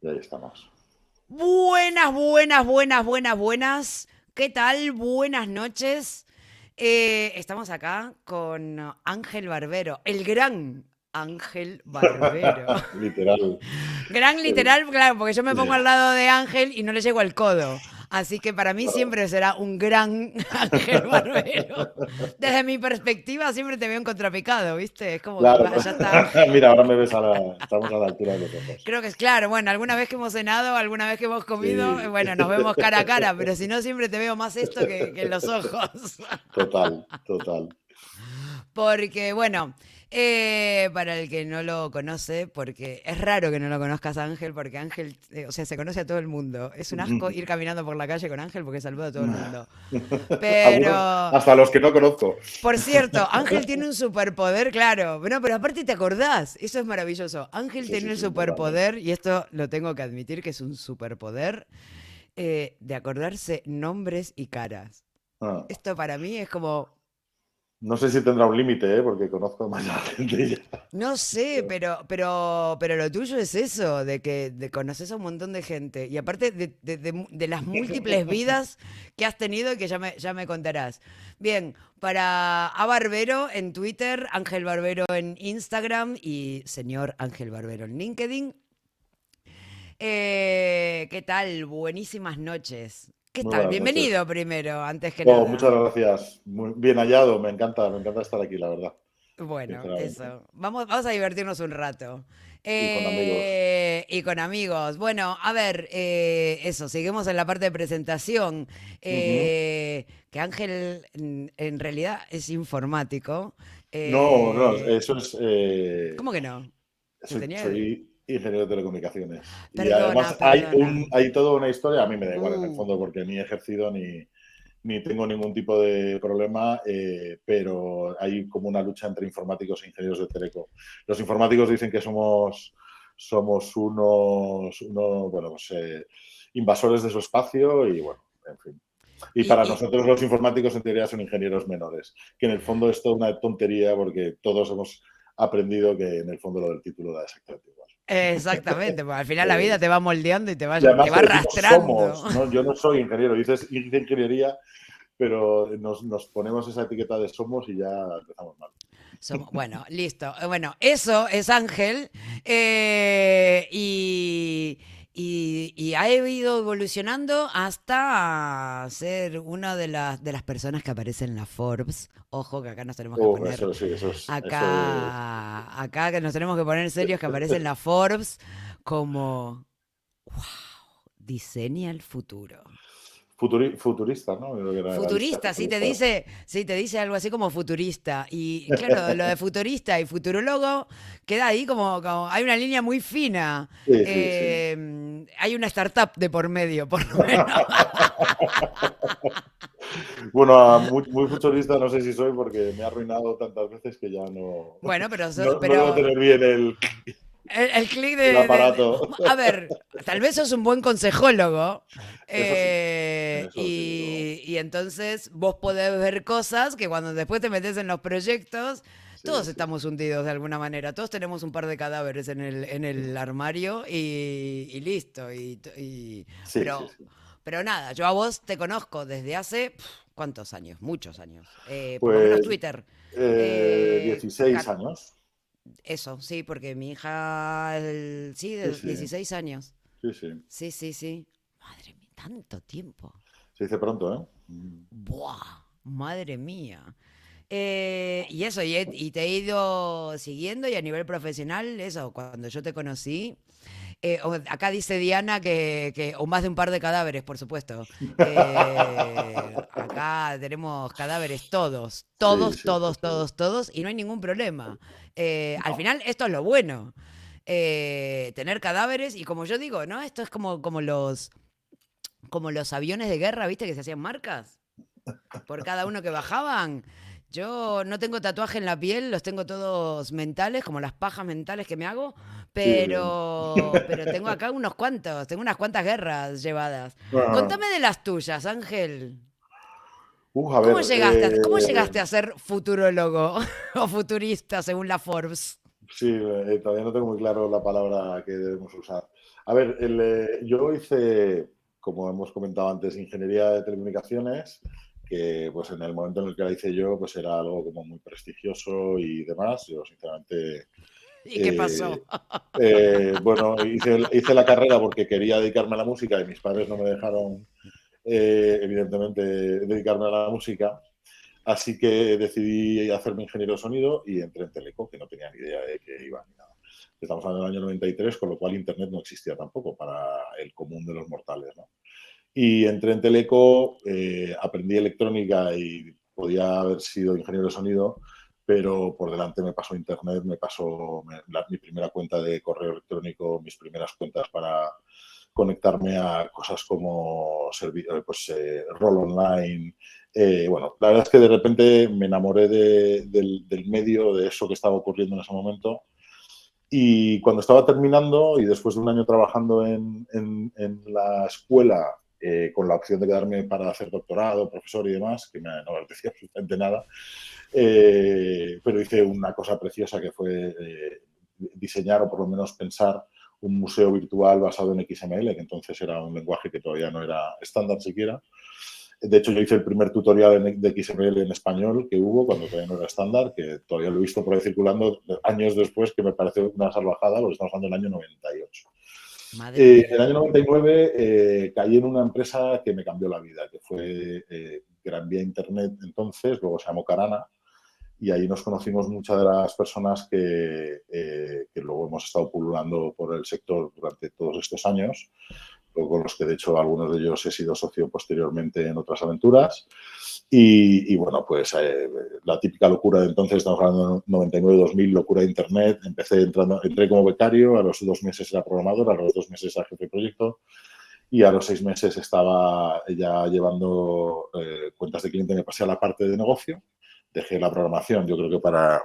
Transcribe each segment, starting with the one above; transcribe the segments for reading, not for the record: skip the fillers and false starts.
Y ahí estamos. Buenas, buenas, buenas, buenas, buenas. ¿Qué tal? Buenas noches. Estamos acá con Ángel Barbero, el gran Ángel Barbero. Literal. Gran El- literal, claro, porque yo me pongo al lado de Ángel y no le llego al codo. Así que para mí siempre será un gran Ángel Barbero. Desde mi perspectiva siempre te veo en contrapicado, ¿viste? Es como que Claro. allá está Ángel. Mira, ahora me ves estamos a la altura de los ojos. Creo que es claro, bueno, alguna vez que hemos cenado, alguna vez que hemos comido, Sí. bueno, nos vemos cara a cara, pero si no, siempre te veo más esto que en los ojos. Total, total. Porque, bueno, para el que no lo conoce, porque es raro que no lo conozcas a Ángel, porque Ángel, o sea, se conoce a todo el mundo. Es un asco ir caminando por la calle con Ángel porque saluda a todo el mundo. Algunos, Pero, hasta los que no conozco. por cierto, Ángel tiene un superpoder, claro. No, pero aparte te acordás, eso es maravilloso. Ángel Sí, tiene sí, el sí, totalmente. superpoder, y esto lo tengo que admitir que es un superpoder, de acordarse nombres y caras. Ah, Esto para mí es como, no sé si tendrá un límite, ¿eh? Porque conozco más a la gente ya. no sé, pero lo tuyo es eso, de que conoces a un montón de gente. Y aparte de las múltiples vidas que has tenido y que ya me contarás. Bien, para A Barbero en Twitter, Ángel Barbero en Instagram y señor Ángel Barbero en LinkedIn. ¿Qué tal? Buenísimas noches. ¿Qué Muy tal? buenas noches. Bienvenido primero, antes que Oh, muchas nada. gracias. Muy bien hallado. Me encanta estar aquí, la verdad. Bueno, Sinceramente. eso. Vamos a divertirnos un rato. Y con amigos. Y con amigos. Bueno, a ver, eso, seguimos en la parte de presentación. Ujú. Que Ángel en realidad es informático. No, no, Eh, eso es. ¿Cómo que no? Que tenía el... Soy ingeniero de telecomunicaciones. Y Perdona, además perdona. hay toda una historia, a mí me da igual en el Uh, fondo porque ni he ejercido ni tengo ningún tipo de problema, pero hay como una lucha entre informáticos e ingenieros de teleco. Los informáticos dicen que somos bueno, pues, invasores de su espacio y bueno, en fin. Y y, para y- nosotros los informáticos en teoría son ingenieros menores, que en el fondo es toda una tontería porque todos hemos aprendido que en el fondo lo del título da exactamente igual. exactamente, porque al final la vida Es- te va moldeando y y te además va que decimos arrastrando. somos, ¿no? Yo no soy ingeniero, dices hice ingeniería, pero nos ponemos esa etiqueta de somos y ya empezamos mal. Bueno, listo. Bueno, eso es Ángel. Y ha ido evolucionando hasta ser una de las personas que aparece en la Forbes. Ojo, que acá nos tenemos que poner. Eso sí, eso es Acá que nos tenemos que poner serios, que aparece en la Forbes como diseña el futuro. futurista, ¿no? Creo que era la lista Futurista, futurista. sí te dice algo así como futurista. Y claro, lo de futurista y futurólogo queda ahí como hay una línea muy fina. Sí, sí, sí. Hay una startup de por medio, por lo menos. Bueno, muy, muy futurista no sé si soy porque me ha arruinado tantas veces que ya Bueno, no debo tener bien el clic el aparato. A ver, tal vez sos un buen consejólogo. Eso sí, en eso sí, Y entonces vos podés ver cosas que cuando después te metes en los proyectos, sí, todos sí. estamos hundidos de alguna manera. Todos tenemos un par de cadáveres en el armario y listo. Sí, sí, sí. Pero nada, yo a vos te conozco desde hace, ¿cuántos años? Muchos años. Por lo menos Pues Twitter. Eh, 16 años. Eso, sí, porque mi hija, sí, Sí, de sí, 16 años. sí, sí. Sí, sí, sí. Madre mía, tanto tiempo. Se dice pronto, ¿eh? Buah, madre mía. Y eso, y te he ido siguiendo y a nivel profesional, eso, cuando yo te conocí, acá dice Diana o más de un par de cadáveres, por supuesto. Acá tenemos cadáveres todos, Sí, todos, sí, sí, todos, sí. todos, todos, y no hay ningún problema. Al No. final, esto es lo bueno. Tener cadáveres, y como yo digo, ¿no? Esto es como los aviones de guerra, ¿viste? Que se hacían marcas por cada uno que bajaban. Yo no tengo tatuaje en la piel, los tengo todos mentales, como las pajas mentales que me hago, Sí, sí. pero tengo acá unos cuantos, tengo unas cuantas guerras llevadas. Ah, Contame de las tuyas, Ángel. a ver, ¿Cómo llegaste a ser futurólogo o futurista según la Forbes? Sí, todavía no tengo muy claro la palabra que debemos usar. A ver, yo hice, como hemos comentado antes, ingeniería de telecomunicaciones, que pues en el momento en el que la hice yo, pues era algo como muy prestigioso y demás. Yo, sinceramente, ¿Y qué eh, pasó? bueno, hice la carrera porque quería dedicarme a la música y mis padres no me dejaron, evidentemente, dedicarme a la música. Así que decidí hacerme ingeniero de sonido y entré en Teleco, que no tenía ni idea de qué iba ni nada. Estamos hablando del año 93, con lo cual Internet no existía tampoco para el común de los mortales, ¿no? Y entré en Teleco, aprendí electrónica y podía haber sido ingeniero de sonido, pero por delante me pasó Internet, mi primera cuenta de correo electrónico, mis primeras cuentas para conectarme a cosas como rol online. Bueno, la verdad es que de repente me enamoré del medio, de eso que estaba ocurriendo en ese momento. Y cuando estaba terminando y después de un año trabajando en la escuela, con la opción de quedarme para hacer doctorado, profesor y demás, que no me apetecía absolutamente nada, pero hice una cosa preciosa que fue diseñar o por lo menos pensar un museo virtual basado en XML, que entonces era un lenguaje que todavía no era estándar siquiera. De hecho, yo hice el primer tutorial de XML en español que hubo cuando todavía no era estándar, que todavía lo he visto por ahí circulando años después, que me parece una salvajada, porque estamos hablando del año 98. Madre En el mía. año 99 caí en una empresa que me cambió la vida, que fue Gran Vía Internet entonces, luego se llamó Carana, y ahí nos conocimos muchas de las personas que luego hemos estado pululando por el sector durante todos estos años, con los que de hecho algunos de ellos he sido socio posteriormente en otras aventuras. Y bueno, pues la típica locura de entonces, estamos hablando de 99-2000, locura de Internet. Entré como becario, a los 2 meses era programador, a los 2 meses era jefe de proyecto y a los 6 meses estaba ya llevando cuentas de cliente, me pasé a la parte de negocio, dejé la programación, yo creo que para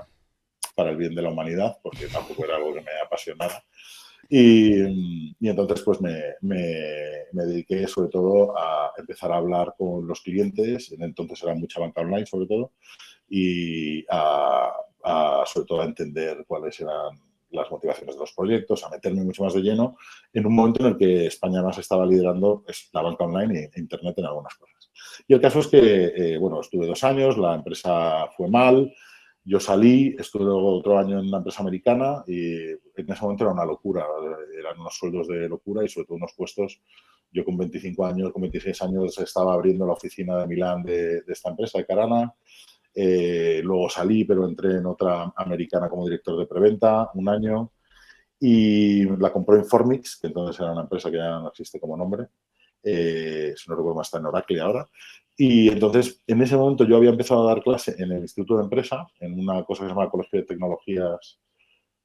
el bien de la humanidad, porque tampoco era algo que me apasionara. Y entonces pues me dediqué sobre todo a empezar a hablar con los clientes, entonces era mucha banca online sobre todo, y sobre todo a entender cuáles eran las motivaciones de los proyectos, a meterme mucho más de lleno en un momento en el que España más estaba liderando la banca online e Internet en algunas cosas. Y el caso es que, bueno, estuve 2 años, la empresa fue mal, yo salí, estuve luego otro año en una empresa americana y en ese momento era una locura, eran unos sueldos de locura y sobre todo unos puestos. Yo con 25 años, con 26 años estaba abriendo la oficina de Milán de esta empresa, de Carana. Luego salí, pero entré en otra americana como director de preventa un año y la compró Informix, que entonces era una empresa que ya no existe como nombre. Si no recuerdo más, está en Oracle ahora. Y entonces, en ese momento yo había empezado a dar clase en el Instituto de Empresa, en una cosa que se llama Colegio de Tecnologías,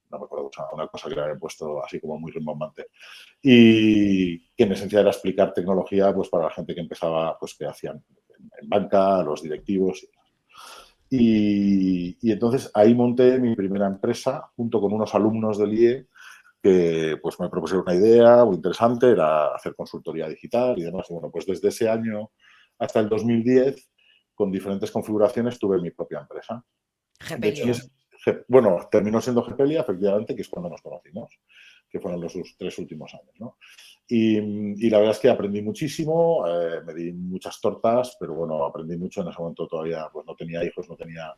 no me acuerdo, una cosa que le habían puesto así como muy rimbombante. Y que en esencia era explicar tecnología pues para la gente que empezaba, pues que hacían en banca, los directivos. Y entonces ahí monté mi primera empresa junto con unos alumnos del IE que pues me propusieron una idea muy interesante, era hacer consultoría digital y demás. Y bueno, pues desde ese año hasta el 2010, con diferentes configuraciones, tuve mi propia empresa. De hecho, Gepelia. bueno, terminó siendo Gepelia, efectivamente, que es cuando nos conocimos, que fueron los 3 últimos años, ¿no? Y la verdad es que aprendí muchísimo, me di muchas tortas, pero bueno, aprendí mucho. En ese momento todavía pues no tenía hijos, no tenía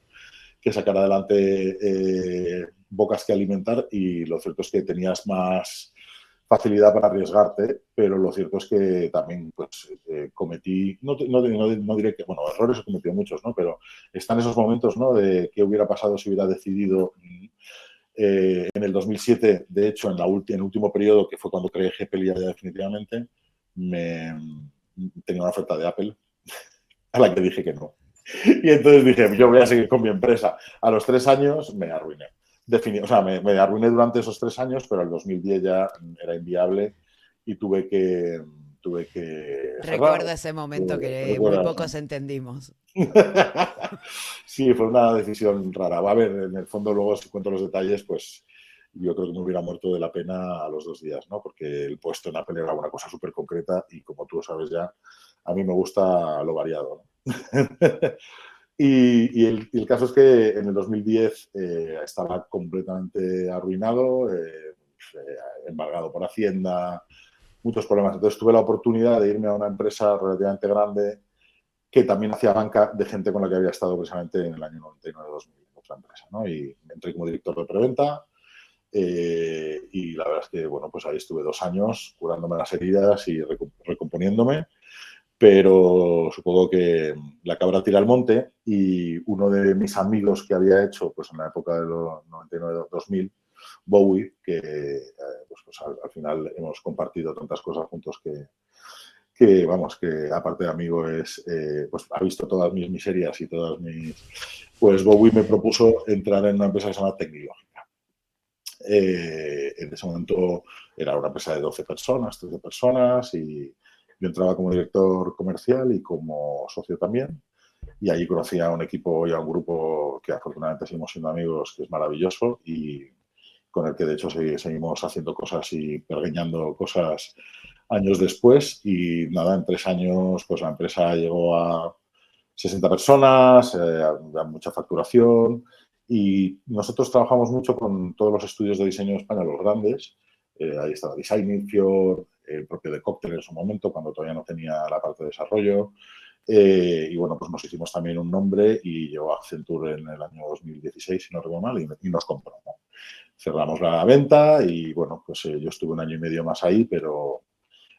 que sacar adelante bocas que alimentar y lo cierto es que tenías más facilidad para arriesgarte, pero lo cierto es que también pues, cometí, no diré que, bueno, errores he cometido muchos, ¿no? Pero están esos momentos, ¿no? De qué hubiera pasado si hubiera decidido en el 2007, de hecho, en el último periodo, que fue cuando creé GPL ya definitivamente, me, tenía una oferta de Apple a la que dije que no. Y entonces dije, yo voy a seguir con mi empresa. A los 3 años me arruiné. O sea, me arruiné durante esos 3 años, pero el 2010 ya era inviable y tuve que cerrar. Recuerdo ese momento que muy ¿Recuerdas? pocos entendimos. Sí, fue una decisión rara. Va a ver, en el fondo luego si cuento los detalles, pues yo creo que me hubiera muerto de la pena a los 2 días, ¿no? Porque el puesto en Apple era una cosa súper concreta y como tú sabes ya, a mí me gusta lo variado, ¿no? Y el caso es que en el 2010 estaba completamente arruinado, embargado por Hacienda, muchos problemas. Entonces tuve la oportunidad de irme a una empresa relativamente grande que también hacía banca de gente con la que había estado precisamente en el año 99-2000 en otra empresa, ¿no? Y entré como director de preventa y la verdad es que, bueno, pues ahí estuve 2 años curándome las heridas y recomponiéndome, pero supongo que la cabra tira al monte y uno de mis amigos que había hecho pues en la época de los 99-2000, Bowie, que pues al final hemos compartido tantas cosas juntos que vamos, que aparte de amigo es, pues ha visto todas mis miserias y todas mis... Pues Bowie me propuso entrar en una empresa que se llama Tecnilógica. En ese momento era una empresa de 12 personas, 13 personas y yo entraba como director comercial y como socio también. Y allí conocí a un equipo y a un grupo que afortunadamente seguimos siendo amigos, que es maravilloso y con el que de hecho seguimos haciendo cosas y pergeñando cosas años después. Y nada, en 3 años pues la empresa llegó a 60 personas, a mucha facturación y nosotros trabajamos mucho con todos los estudios de diseño de España, los grandes. Ahí estaba Designing, Fior, el propio de Cóctel en su momento, cuando todavía no tenía la parte de desarrollo. Y bueno, pues nos hicimos también un nombre y llegó a Accenture en el año 2016, si no recuerdo mal, y nos compró, ¿no? Cerramos la venta y bueno, pues yo estuve 1 año y medio más ahí, pero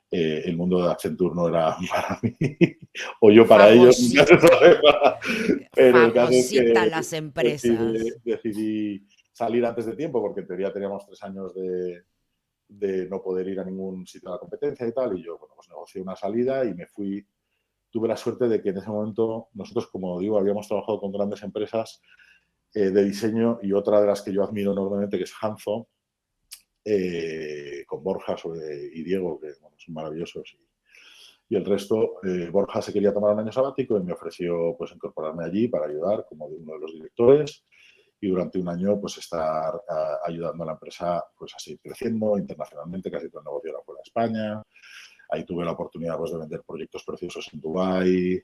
el mundo de Accenture no era para mí o yo para ellos, nunca se Fagocita, sabe. Pero el caso es fagocita que las empresas. decidí salir antes de tiempo porque en teoría teníamos 3 años de no poder ir a ningún sitio de la competencia y tal, y yo, bueno, pues negocié una salida y me fui. Tuve la suerte de que en ese momento nosotros, como digo, habíamos trabajado con grandes empresas de diseño y otra de las que yo admiro enormemente, que es Hanzo, con Borja y Diego, que bueno, son maravillosos. Y el resto, Borja se quería tomar un año sabático y me ofreció pues incorporarme allí para ayudar como de uno de los directores y durante un año pues estar ayudando a la empresa pues a seguir creciendo internacionalmente, casi todo el negocio era fuera de España. Ahí tuve la oportunidad pues, de vender proyectos preciosos en Dubái,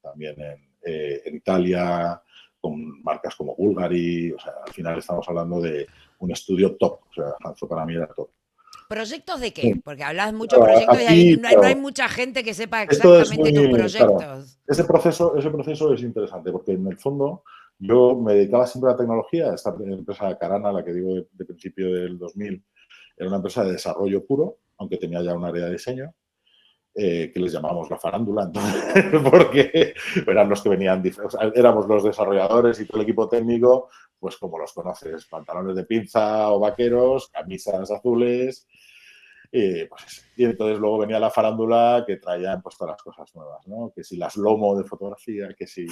también en Italia, con marcas como Bulgari. O sea, al final estamos hablando de un estudio top. O sea, Hanzo para mí era top. ¿Proyectos de qué? Porque hablas mucho de Claro, proyectos y aquí, no hay claro, mucha gente que sepa esto es exactamente tus muy, claro, proyectos. ese proceso es interesante porque en el fondo yo me dedicaba siempre a la tecnología. Esta empresa Carana, la que digo de principio del 2000, era una empresa de desarrollo puro, aunque tenía ya un área de diseño. Que les llamábamos la farándula, entonces, porque eran los que venían, o sea, éramos los desarrolladores y todo el equipo técnico, pues como los conoces, pantalones de pinza o vaqueros, camisas azules, pues, y entonces luego venía la farándula que traían pues todas las cosas nuevas, ¿no? Que si las lomo de fotografía, que si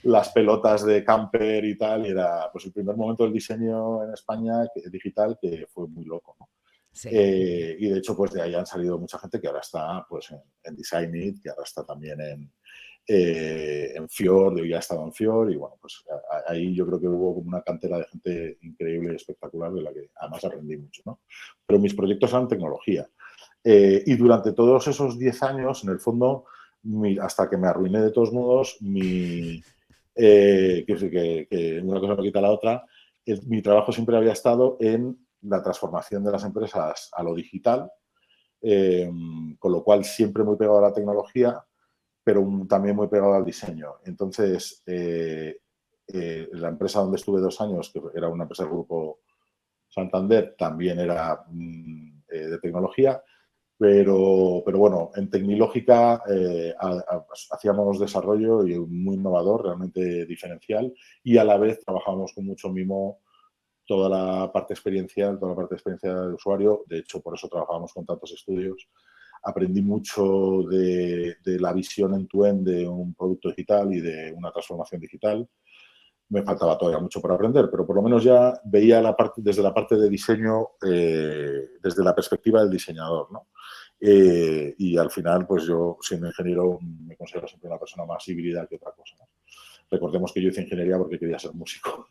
las pelotas de camper y tal, y era pues el primer momento del diseño en España digital que fue muy loco, ¿no? Sí. Y de hecho, pues de ahí han salido mucha gente que ahora está pues, en Design It, que ahora está también en Fior, yo ya he estado en Fior, y bueno, pues ahí yo creo que hubo como una cantera de gente increíble y espectacular, de la que además aprendí mucho, ¿no? Pero mis proyectos eran tecnología. Y durante todos esos 10 años, en el fondo, hasta que me arruiné de todos modos, que una cosa no quita la otra, mi trabajo siempre había estado en la transformación de las empresas a lo digital, con lo cual siempre muy pegado a la tecnología, pero también muy pegado al diseño. Entonces, la empresa donde estuve 2 años, que era una empresa del grupo Santander, también era de tecnología, pero bueno, en Tecnilógica hacíamos desarrollo y muy innovador, realmente diferencial, y a la vez trabajábamos con mucho mimo toda la parte experiencial, toda la parte de experiencia de usuario. De hecho, por eso trabajamos con tantos estudios. Aprendí mucho de la visión end-to-end de un producto digital y de una transformación digital. Me faltaba todavía mucho por aprender, pero por lo menos ya veía desde la parte de diseño, desde la perspectiva del diseñador, ¿no? Y al final, pues yo, siendo ingeniero, me considero siempre una persona más híbrida que otra cosa, ¿no? Recordemos que yo hice ingeniería porque quería ser músico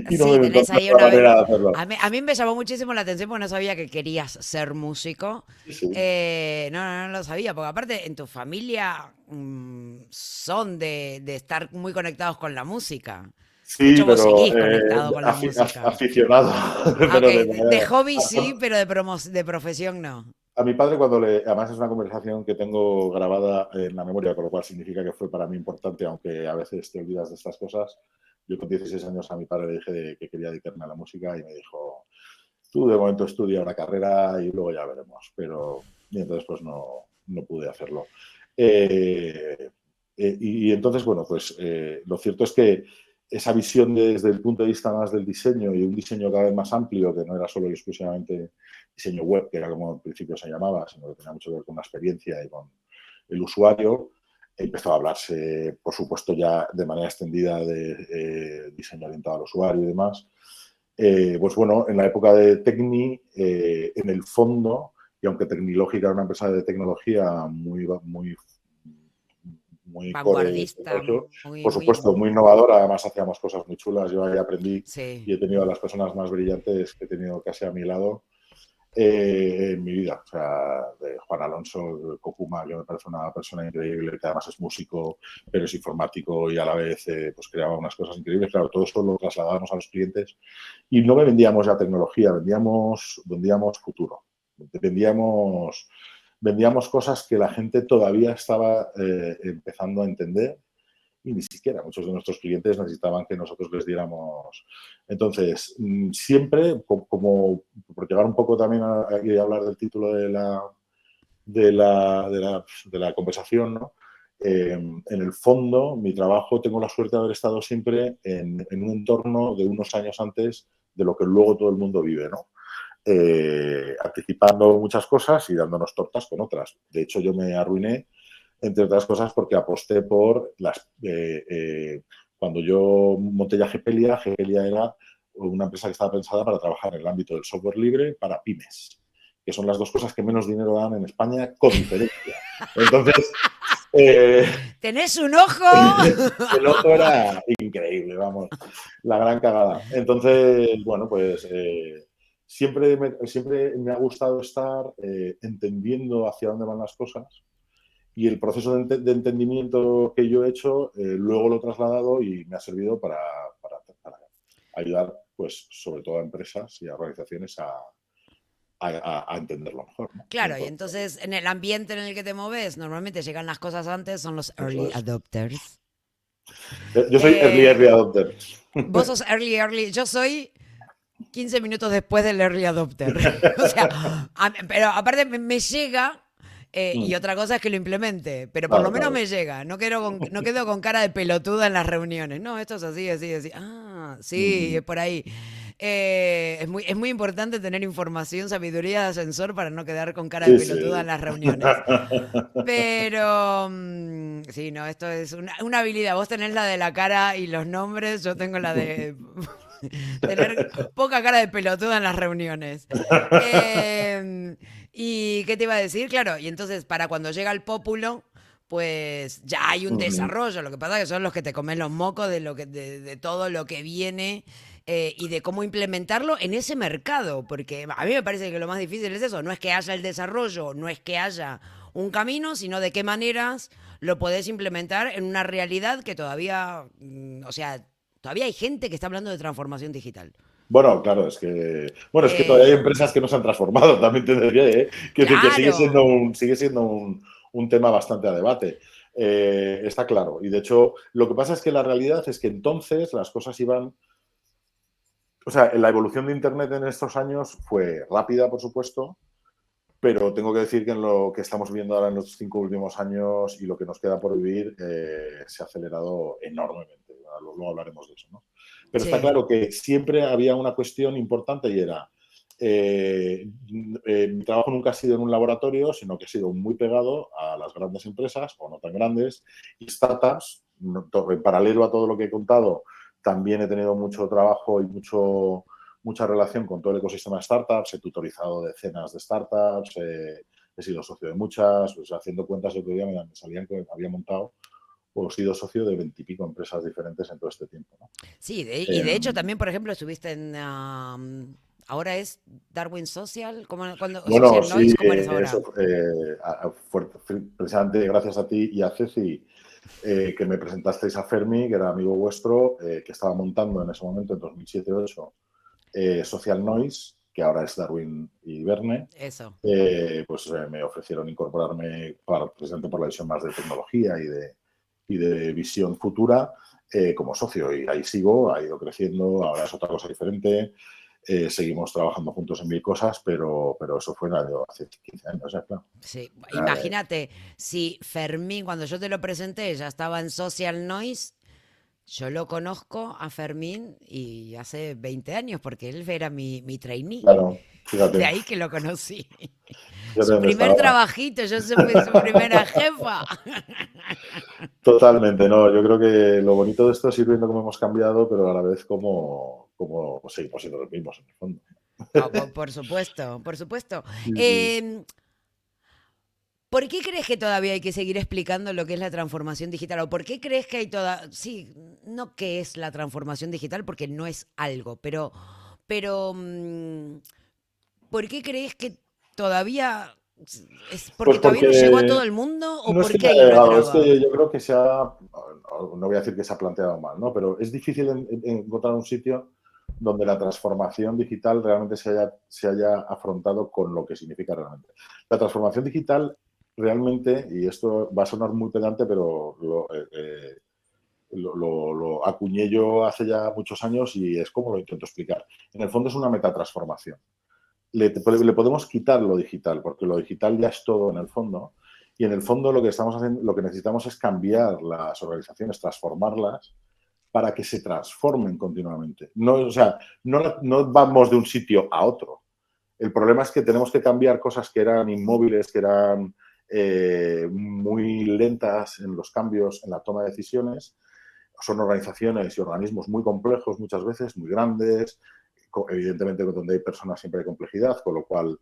y no Sí, me tenés encontré ahí otra una... manera de hacerlo. A mí me llamó muchísimo la atención porque no sabía que querías ser músico. Sí, sí. No lo sabía, porque aparte en tu familia son de estar muy conectados con la música. De Sí, hecho, vos pero seguís conectado con la música. aficionado, Ah, ok, pero de hobby sí, bueno, pero de profesión no. a mi padre cuando además es una conversación que tengo grabada en la memoria, con lo cual significa que fue para mí importante, aunque a veces te olvidas de estas cosas. Yo con 16 años a mi padre le dije que quería dedicarme a la música y me dijo, tú de momento estudia una carrera y luego ya veremos, pero y entonces pues no pude hacerlo. Y entonces, bueno, pues lo cierto es que esa visión desde el punto de vista más del diseño y un diseño cada vez más amplio, que no era solo y exclusivamente diseño web, que era como al principio se llamaba, sino que tenía mucho que ver con la experiencia y con el usuario, empezó a hablarse, por supuesto, ya de manera extendida de diseño orientado al usuario y demás. Pues bueno, en la época de Tecni, en el fondo, y aunque Tecnilógica era una empresa de tecnología muy core Vanguardista, tecnológico, muy, por muy... supuesto, muy innovadora, además hacíamos cosas muy chulas, yo ahí aprendí Sí. y he tenido a las personas más brillantes que he tenido casi a mi lado en mi vida. O sea, de Juan Alonso Cocuma, que me parece una persona increíble, que además es músico, pero es informático y a la vez pues creaba unas cosas increíbles. Claro, todo eso lo trasladábamos a los clientes y no vendíamos ya tecnología, vendíamos futuro. Vendíamos, vendíamos cosas que la gente todavía estaba empezando a entender y ni siquiera muchos de nuestros clientes necesitaban que nosotros les diéramos. Entonces, siempre, como por llegar un poco también a hablar del título de la conversación, ¿no? En el fondo, mi trabajo, tengo la suerte de haber estado siempre en un entorno de unos años antes de lo que luego todo el mundo vive, ¿no? Anticipando muchas cosas y dándonos tortas con otras. De hecho, yo me arruiné entre otras cosas porque aposté por cuando yo monté ya Gepelia, Gepelia era una empresa que estaba pensada para trabajar en el ámbito del software libre para pymes, que son las dos cosas que menos dinero dan en España con diferencia. Entonces, eh, ¿Tenés un ojo? el ojo era increíble, vamos, la gran cagada. Entonces, bueno, pues siempre me ha gustado estar entendiendo hacia dónde van las cosas y el proceso de entendimiento que yo he hecho, luego lo he trasladado y me ha servido para ayudar, pues, sobre todo a empresas y a organizaciones a entenderlo mejor, ¿no? Y Claro, y entonces, entonces en el ambiente en el que te moves, normalmente llegan las cosas antes, son los eso early es. adopters. Yo soy early Eh, adopter. Vos sos early, yo soy 15 minutos después del early adopter. O sea, pero aparte me llega, y otra cosa es que lo implemente, pero por lo Claro, menos claro. me llega. No quedo con cara de pelotuda en las reuniones. No, esto es así, así, así. Ah, sí, es por ahí. Es muy importante tener información, sabiduría de ascensor para no quedar con cara de Sí, pelotuda en sí. las reuniones. Pero sí, no, esto es una habilidad. Vos tenés la de la cara y los nombres, yo tengo la de tener poca cara de pelotuda en las reuniones. ¿Y qué te iba a decir? Claro, y entonces para cuando llega el pópulo, pues ya hay un desarrollo. Lo que pasa es que son los que te comen los mocos de todo lo que viene, y de cómo implementarlo en ese mercado. Porque a mí me parece que lo más difícil es eso. No es que haya el desarrollo, no es que haya un camino, sino de qué maneras lo podés implementar en una realidad que todavía, o sea, todavía hay gente que está hablando de transformación digital. Bueno, claro, es que todavía hay Eh, empresas que no se han transformado, también te diría, ¿eh? Quiero decir que claro. sigue siendo un tema bastante a debate. Está claro. Y de hecho, lo que pasa es que la realidad es que entonces las cosas iban. O sea, la evolución de Internet en estos años fue rápida, por supuesto, pero tengo que decir que en lo que estamos viendo ahora en los 5 últimos años y lo que nos queda por vivir, se ha acelerado enormemente. Luego hablaremos de eso, ¿no? Pero está Sí. claro que siempre había una cuestión importante y era, mi trabajo nunca ha sido en un laboratorio, sino que ha sido muy pegado a las grandes empresas, o no tan grandes, y startups. En paralelo a todo lo que he contado, también he tenido mucho trabajo y mucha relación con todo el ecosistema de startups, he tutorizado decenas de startups, he sido socio de muchas, pues haciendo cuentas el otro día me salían que había montado o he sido socio de 20 y pico empresas diferentes en todo este tiempo, ¿no? Sí, y de hecho Em, también, por ejemplo, estuviste en... ahora es Darwin Social, bueno, Social sí, Noise, ¿cómo eres ahora? eso precisamente gracias a ti y a Ceci, que me presentasteis a Fermi, que era amigo vuestro, que estaba montando en ese momento, en 2007-2008, Social Noise, que ahora es Darwin y Verne. Eso. Pues me ofrecieron incorporarme precisamente por la visión más de tecnología y de visión futura, como socio. Y ahí sigo, ha ido creciendo, ahora es otra cosa diferente. Seguimos trabajando juntos en mil cosas, pero eso fue hace 15 años, claro. Sí, imagínate, si Fermín, cuando yo te lo presenté, ya estaba en Social Noise, yo lo conozco a Fermín y hace 20 años, porque él era mi trainee. Claro, De fíjate, ahí que lo conocí. fíjate Su dónde primer estaba. trabajito, yo fui su primera jefa. Totalmente, no. Yo creo que lo bonito de esto es ir viendo cómo hemos cambiado, pero a la vez cómo seguimos siendo los mismos en el fondo. Ah, por supuesto, por supuesto. Sí, sí. Em, ¿Por qué crees que todavía hay que seguir explicando lo que es la transformación digital? ¿O por qué crees que hay toda... Sí, no qué es la transformación digital porque no es algo, pero, ¿por qué crees que todavía... ¿Es porque Pues todavía no llegó a porque todo el mundo o no es por que qué me hay haya una llegado, es traba? que yo creo que no voy a decir que se ha planteado mal, ¿no? Pero es difícil encontrar un sitio donde la transformación digital realmente se haya afrontado con lo que significa realmente. La transformación digital realmente, y esto va a sonar muy pedante, pero lo acuñé yo hace ya muchos años y es como lo intento explicar. En el fondo es una metatransformación. Le podemos quitar lo digital, porque lo digital ya es todo en el fondo. Y en el fondo lo que estamos haciendo, lo que necesitamos es cambiar las organizaciones, transformarlas para que se transformen continuamente. No, o sea, no vamos de un sitio a otro. El problema es que tenemos que cambiar cosas que eran inmóviles, que eran muy lentas en los cambios, en la toma de decisiones. Son organizaciones y organismos muy complejos muchas veces, muy grandes, evidentemente donde hay personas siempre hay complejidad, con lo cual,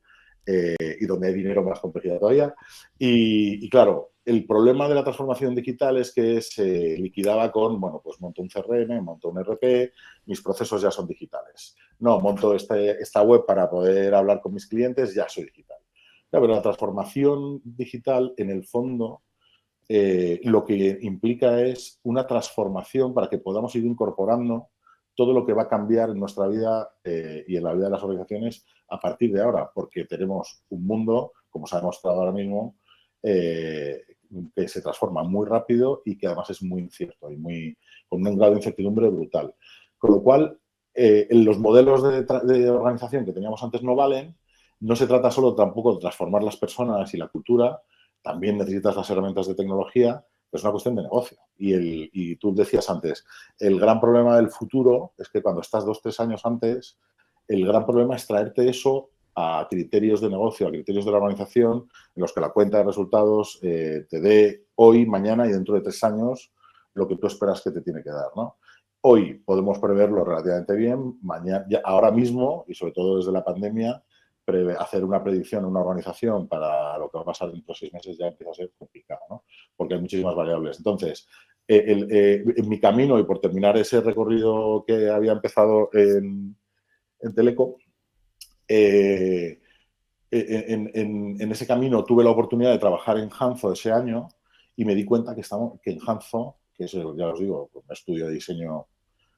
y donde hay dinero más complejidad todavía. Y claro, el problema de la transformación digital es que se liquidaba con, bueno, pues monto un CRM, monto un RP, mis procesos ya son digitales. No, monto esta web para poder hablar con mis clientes, ya soy digital. Claro, pero la transformación digital, en el fondo, lo que implica es una transformación para que podamos ir incorporando todo lo que va a cambiar en nuestra vida y en la vida de las organizaciones a partir de ahora, porque tenemos un mundo, como se ha demostrado ahora mismo, eh, que se transforma muy rápido y que además es muy incierto y con un grado de incertidumbre brutal. Con lo cual, los modelos de organización que teníamos antes no valen. No se trata solo tampoco de transformar las personas y la cultura, también necesitas las herramientas de tecnología, pero es una cuestión de negocio. Y tú decías antes, el gran problema del futuro es que cuando estás 2 o 3 años antes, el gran problema es traerte eso a criterios de negocio, a criterios de la organización, en los que la cuenta de resultados te dé hoy, mañana y dentro de 3 años lo que tú esperas que te tiene que dar, ¿no? Hoy podemos preverlo relativamente bien, mañana, ya, ahora mismo, y sobre todo desde la pandemia, hacer una predicción en una organización para lo que va a pasar dentro de 6 meses ya empieza a ser complicado, ¿no? Porque hay muchísimas variables. Entonces, en mi camino y por terminar ese recorrido que había empezado en Teleco, en ese camino tuve la oportunidad de trabajar en Hanzo ese año y me di cuenta que en Hanzo, que es, ya os digo, un estudio de diseño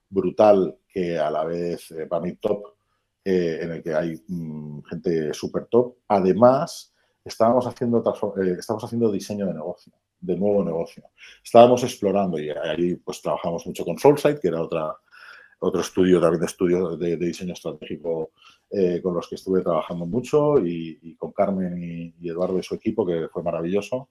brutal, que a la vez, para mí, top, en el que hay gente súper top. Además, estábamos haciendo diseño de negocio, de nuevo negocio. Estábamos explorando y ahí pues trabajamos mucho con Soulside, que era otro estudio, también de estudio de diseño estratégico con los que estuve trabajando mucho y con Carmen y Eduardo y su equipo, que fue maravilloso.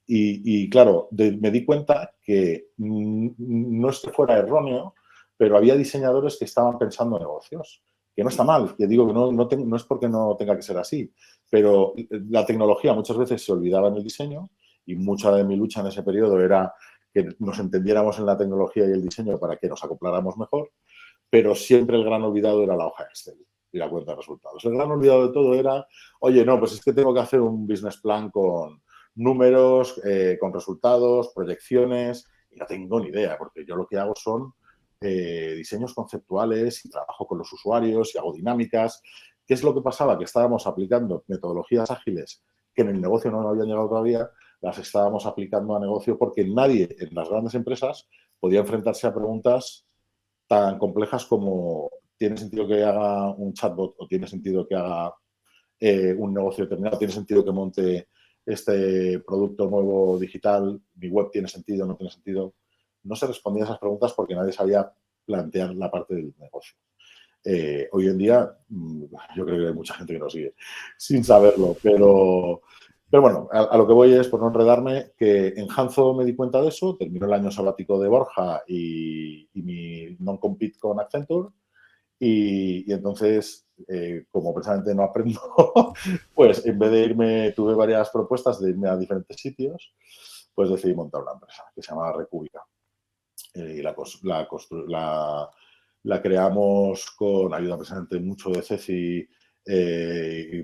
Y claro, me di cuenta que no es que fuera erróneo, pero había diseñadores que estaban pensando negocios, que no está mal, que digo que no es porque no tenga que ser así, pero la tecnología muchas veces se olvidaba en el diseño y mucha de mi lucha en ese periodo era que nos entendiéramos en la tecnología y el diseño para que nos acopláramos mejor, pero siempre el gran olvidado era la hoja Excel y la cuenta de resultados. El gran olvidado de todo era, oye, no, pues es que tengo que hacer un business plan con números, con resultados, proyecciones, y no tengo ni idea, porque yo lo que hago son diseños conceptuales y trabajo con los usuarios y hago dinámicas. ¿Qué es lo que pasaba? Que estábamos aplicando metodologías ágiles que en el negocio no habían llegado todavía, las estábamos aplicando a negocio porque nadie en las grandes empresas podía enfrentarse a preguntas tan complejas como ¿tiene sentido que haga un chatbot o tiene sentido que haga un negocio determinado? ¿Tiene sentido que monte este producto nuevo digital? ¿Mi web tiene sentido? ¿No tiene sentido? No se respondían esas preguntas porque nadie sabía plantear la parte del negocio. Hoy en día, yo creo que hay mucha gente que lo sigue sin saberlo, pero bueno, a lo que voy es, por no enredarme, que en Hanzo me di cuenta de eso, terminó el año sabático de Borja y mi non-compete con Accenture, y entonces, como precisamente no aprendo, pues en vez de irme, tuve varias propuestas de irme a diferentes sitios, pues decidí montar una empresa que se llama República. Y la creamos con ayuda precisamente mucho de Ceci,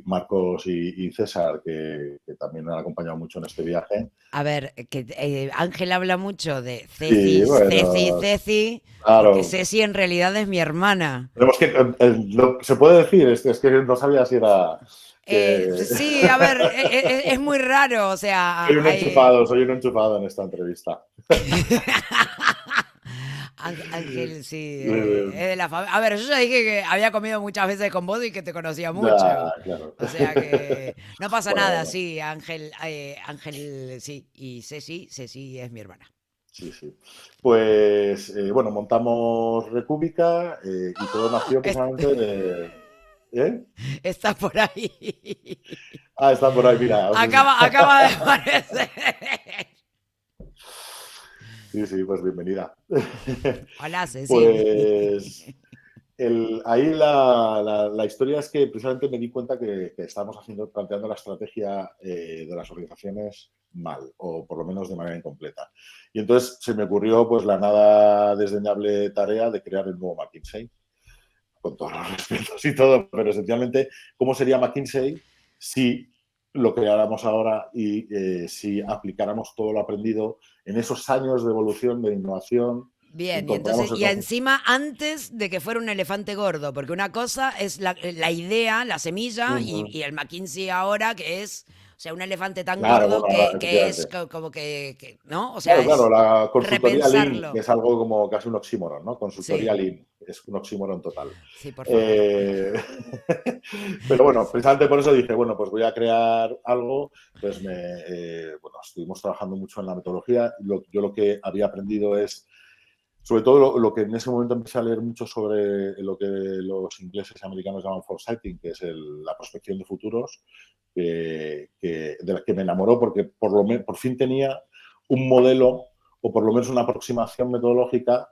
Marcos y César, que también me han acompañado mucho en este viaje. A ver, que Ángel habla mucho de Sí, Ceci, Ceci, bueno, Ceci, porque claro. Ceci en realidad es mi hermana. Tenemos que, se puede decir, es que no sabía si era que Sí, a ver, es muy raro, o sea, hay... soy un enchufado en esta entrevista. Ángel, sí, Eh, es de la familia. A ver, yo ya dije que había comido muchas veces con vos y que te conocía ya, mucho. claro. O sea que no pasa Bueno, nada, bueno, sí, Ángel, Ángel, sí, y Ceci, Ceci es mi hermana. sí, sí. Pues, bueno, montamos República y todo nació Es- precisamente de... ¿Eh? Está por ahí. Ah, está por ahí, mira. Acaba de aparecer. Sí, sí, pues bienvenida. Hola, Ceci. Pues ahí la historia es que precisamente me di cuenta que estábamos planteando la estrategia de las organizaciones mal, o por lo menos de manera incompleta. Y entonces se me ocurrió pues la nada desdeñable tarea de crear el nuevo McKinsey, con todos los respetos y todo, pero esencialmente, ¿cómo sería McKinsey si lo creáramos ahora y si aplicáramos todo lo aprendido en esos años de evolución, de innovación? Bien, y entonces, Incorporamos y entonces... encima antes de que fuera un elefante gordo, porque una cosa es la idea, la semilla, y el McKinsey ahora, que es, o sea, un elefante tan Claro, gordo bueno, ahora, que es efectivamente. como ¿no? O sea, Claro, claro, es la consultoría Lean repensarlo. es algo como casi un oxímoron, ¿no? Consultoría Sí, Lean es un oxímoron total. sí, por favor. Eh, Pero bueno, precisamente por eso dije, bueno, pues voy a crear algo. Entonces, bueno, estuvimos trabajando mucho en la metodología. Yo lo que había aprendido es, sobre todo lo que en ese momento empecé a leer mucho sobre lo que los ingleses y americanos llaman foresighting, que es la prospección de futuros, de la que me enamoró porque por fin tenía un modelo o por lo menos una aproximación metodológica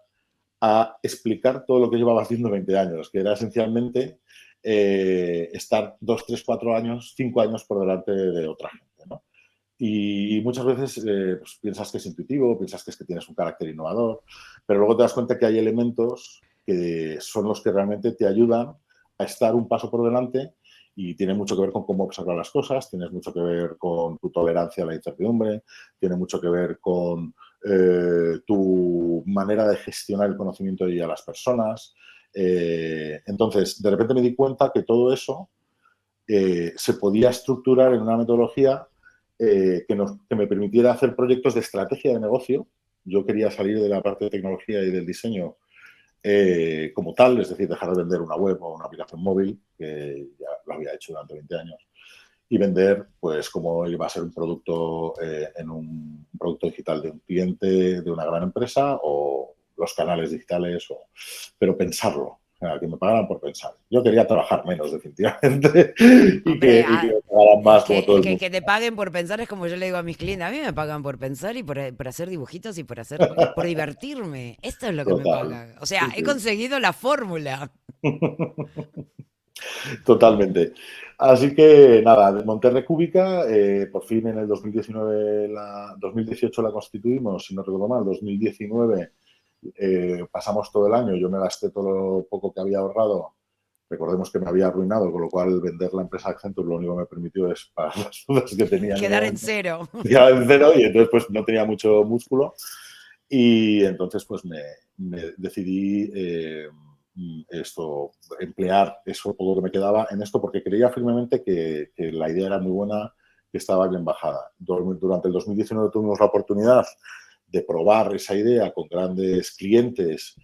a explicar todo lo que llevaba haciendo 20 años, que era esencialmente estar 2, 3, 4 años, 5 años por delante de otra gente, ¿no? Y muchas veces pues, piensas que es intuitivo, piensas que es que tienes un carácter innovador, pero luego te das cuenta que hay elementos que son los que realmente te ayudan a estar un paso por delante y tiene mucho que ver con cómo observar las cosas, tiene mucho que ver con tu tolerancia a la incertidumbre, tiene mucho que ver con tu manera de gestionar el conocimiento y a las personas. Entonces, de repente me di cuenta que todo eso se podía estructurar en una metodología que me permitiera hacer proyectos de estrategia de negocio. Yo quería salir de la parte de tecnología y del diseño como tal, es decir, dejar de vender una web o una aplicación móvil, que ya lo había hecho durante 20 años, y vender, pues, como iba a ser un producto en un producto digital de un cliente de una gran empresa o los canales digitales, pero pensarlo. O sea, que me pagaran por pensar. Yo quería trabajar menos, definitivamente, Hombre, y que me pagaran más como todo es el mundo. que te paguen por pensar es como yo le digo a mis clientes, a mí me pagan por pensar y por hacer dibujitos y por divertirme. Esto es lo que me Total. pagan. O sea, Sí, he sí. conseguido la fórmula. Totalmente. Así que nada, monté República, por fin en el 2018 la constituimos, si no recuerdo mal, 2019 pasamos todo el año, yo me gasté todo lo poco que había ahorrado Recordemos que me había arruinado, con lo cual vender la empresa Accenture lo único que me permitió es pagar las dudas que tenía en ese Quedar en momento. cero. Quedaba en cero y entonces pues no tenía mucho músculo. Y entonces pues me decidí emplear eso poco que me quedaba en esto porque creía firmemente que la idea era muy buena, que estaba bien bajada. Durante el 2019 tuvimos la oportunidad de probar esa idea con grandes clientes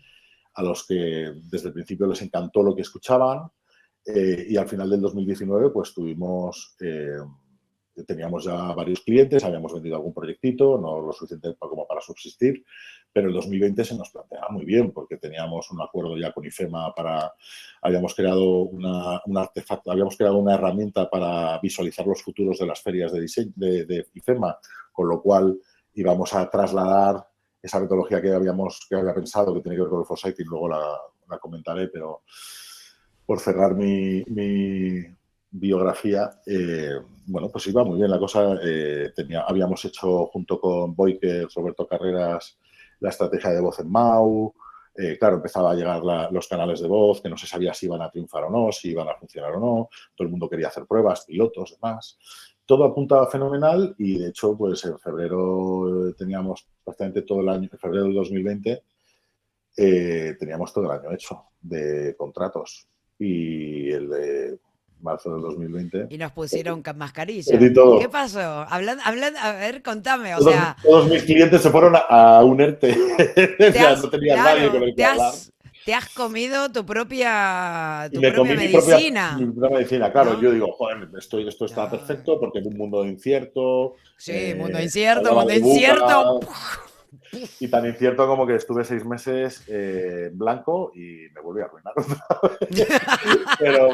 a los que desde el principio les encantó lo que escuchaban y al final del 2019 pues teníamos ya varios clientes, habíamos vendido algún proyectito, no lo suficiente como para subsistir, pero el 2020 se nos planteaba muy bien porque teníamos un acuerdo ya con IFEMA habíamos creado un artefacto, habíamos creado una herramienta para visualizar los futuros de las ferias de diseño de IFEMA, con lo cual íbamos a trasladar esa metodología que había pensado, que tiene que ver con el foresighting, luego la comentaré, pero por cerrar mi biografía, bueno, pues iba muy bien la cosa. Habíamos hecho junto con Boiker, Roberto Carreras, la estrategia de voz en MAU. Claro, empezaba a llegar los canales de voz, que no se sabía si iban a triunfar o no, si iban a funcionar o no. Todo el mundo quería hacer pruebas, pilotos, demás. Todo apuntaba fenomenal y, de hecho, pues en febrero teníamos prácticamente todo el año, en febrero del 2020, teníamos todo el año hecho de contratos. Y el de marzo del 2020 Y nos pusieron perdí mascarilla. ¿Y qué todo. pasó? A ver, contame, o sea, Todos mis clientes se fueron a un ERTE. O sea, no tenía nadie con claro, el que hablar. te has comido Y tu me propia comí mi medicina, propia medicina. Claro, ¿no? yo digo, joder, esto está No. perfecto porque en un mundo incierto, Sí, hablaba mundo de buca, incierto. y tan incierto como que estuve 6 meses en blanco y me volví a arruinar otra vez. Pero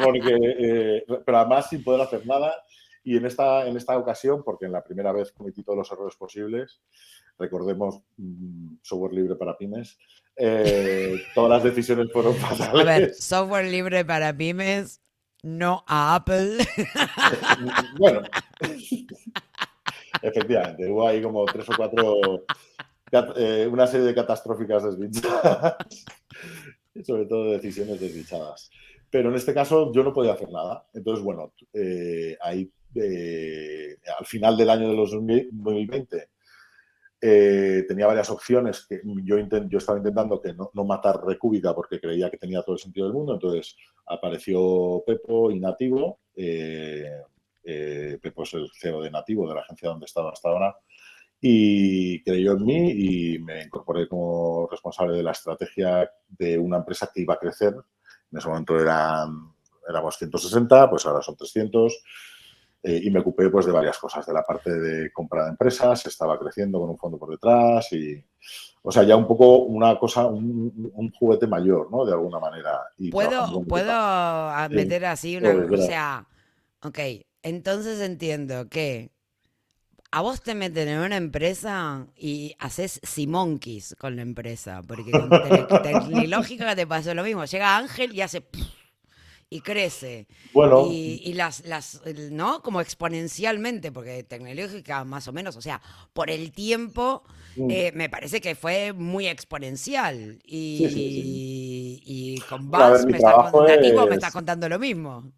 además sin poder hacer nada. Y en esta ocasión, porque en la primera vez cometí todos los errores posibles, recordemos software libre para pymes, todas las decisiones fueron A ver, fatales. software libre para pymes, no a Apple. Bueno, efectivamente, hubo ahí como 3 o 4, una serie de catastróficas desdichadas, sobre todo decisiones desdichadas. Pero en este caso yo no podía hacer nada. Entonces, bueno, ahí al final del año de 2020 tenía varias opciones que yo estaba intentando que no matar Recúbica porque creía que tenía todo el sentido del mundo. Entonces apareció Pepo y Nativo. Pepo es el CEO de Nativo, de la agencia donde estaba hasta ahora, y creyó en mí y me incorporé como responsable de la estrategia de una empresa que iba a crecer. En ese momento éramos 160, pues ahora son 300. Y me ocupé pues de varias cosas, de la parte de compra de empresas, estaba creciendo con un fondo por detrás o sea, ya un poco una cosa, un juguete mayor, ¿no? De alguna manera, y trabajando con Puedo mucho. Sí, meter así obvio, o claro. sea, ok, entonces entiendo que a vos te meten en una empresa y haces simonquis con la empresa, porque con Tecnilógica te pasó lo mismo. Llega Ángel y hace y crece. Bueno, Y ¿no? Como exponencialmente, porque Tecnológica más o menos, o sea, por el tiempo, me parece que fue muy exponencial. sí, sí, sí. Y con Bueno, a ver, Buzz, Nativo me estás contando lo mismo.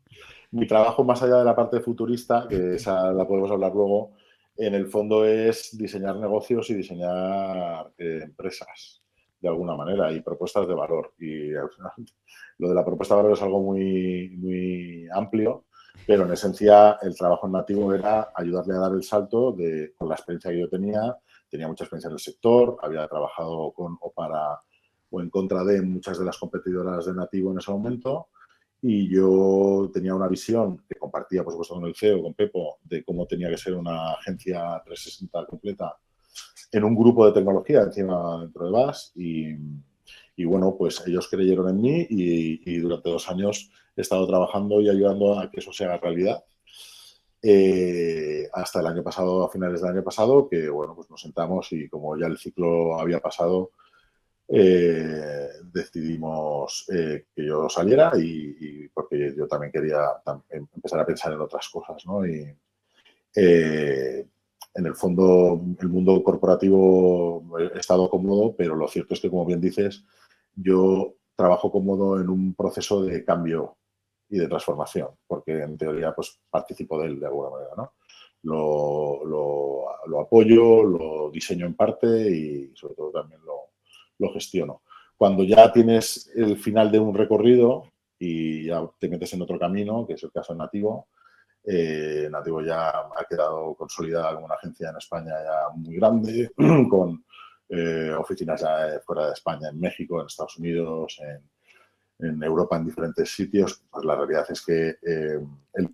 mi trabajo más allá de la parte futurista, que esa la podemos hablar luego, en el fondo es diseñar negocios y diseñar empresas, de alguna manera, y propuestas de valor. Y lo de la propuesta de valor es algo muy, muy amplio, pero en esencia el trabajo en Nativo era ayudarle a dar el salto con la experiencia que yo tenía mucha experiencia en el sector, había trabajado con o para o en contra de muchas de las competidoras de Nativo en ese momento, y yo tenía una visión que compartía, por supuesto, con el CEO, con Pepo, de cómo tenía que ser una agencia 360 completa en un grupo de tecnología encima dentro de VAS. Y bueno, pues ellos creyeron en mí y durante 2 años he estado trabajando y ayudando a que eso se haga realidad. Hasta el año pasado, a finales del año pasado, que bueno, pues nos sentamos y como ya el ciclo había pasado, decidimos que yo saliera y porque yo también quería empezar a pensar en otras cosas, ¿no? Y en el fondo, el mundo corporativo he estado cómodo, pero lo cierto es que, como bien dices, yo trabajo cómodo en un proceso de cambio. y de transformación, porque en teoría pues participo de él de alguna manera, ¿no? Lo apoyo, lo diseño en parte y sobre todo también lo gestiono. Cuando ya tienes el final de un recorrido y ya te metes en otro camino, que es el caso de Nativo, Nativo ya ha quedado consolidada como una agencia en España ya muy grande, con oficinas ya fuera de España, en México, en Estados Unidos, en Europa, en diferentes sitios. Pues la realidad es que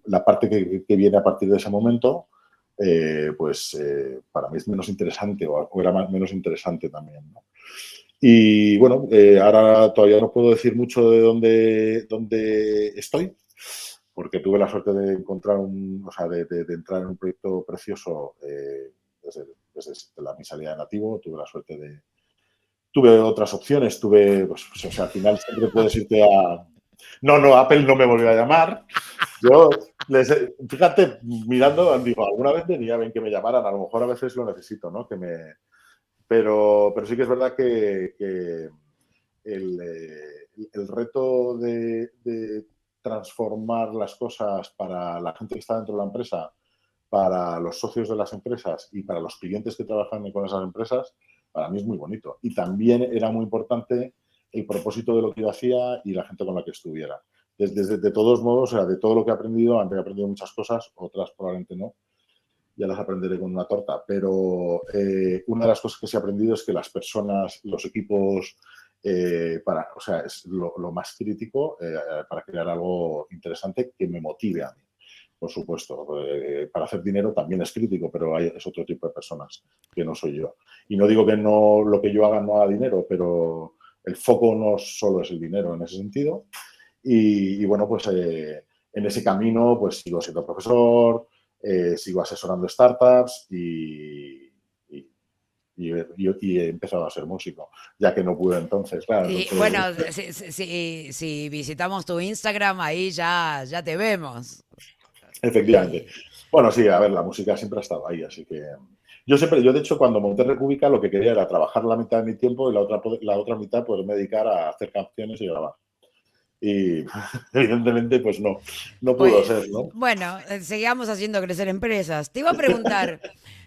la parte que viene a partir de ese momento, para mí es menos interesante o era menos interesante también, ¿no? Y bueno, ahora todavía no puedo decir mucho de dónde estoy, porque tuve la suerte de encontrar de entrar en un proyecto precioso desde mi salida de Nativo. Tuve la suerte tuve otras opciones, pues, o sea, al final siempre puedes irte a... No, Apple no me volvió a llamar. Yo, fíjate, mirando, digo, alguna vez venía bien que me llamaran, a lo mejor a veces lo necesito, ¿no? Pero sí que es verdad que el reto de transformar las cosas para la gente que está dentro de la empresa, para los socios de las empresas y para los clientes que trabajan con esas empresas, para mí es muy bonito. Y también era muy importante el propósito de lo que yo hacía y la gente con la que estuviera. De todos modos, o sea, de todo lo que he aprendido, he aprendido muchas cosas, otras probablemente no, ya las aprenderé con una torta, pero una de las cosas que sí he aprendido es que las personas, los equipos, o sea, es lo más crítico para crear algo interesante que me motive a mí. Por supuesto, para hacer dinero también es crítico, pero es otro tipo de personas que no soy yo. Y no digo que no lo que yo haga no haga dinero, pero el foco no solo es el dinero en ese sentido. Y bueno, pues en ese camino pues sigo siendo profesor, sigo asesorando startups y he empezado a ser músico, ya que no pude entonces, claro. Y Entonces, bueno, si visitamos tu Instagram, ahí ya te vemos. efectivamente. Y, Bueno, sí, a ver, la música siempre ha estado ahí, así que yo de hecho, cuando monté República, lo que quería era trabajar la mitad de mi tiempo y la otra mitad poderme dedicar a hacer canciones y grabar. Y evidentemente, pues no pudo pues ser, ¿no? bueno, sigamos haciendo crecer empresas. Te iba a preguntar,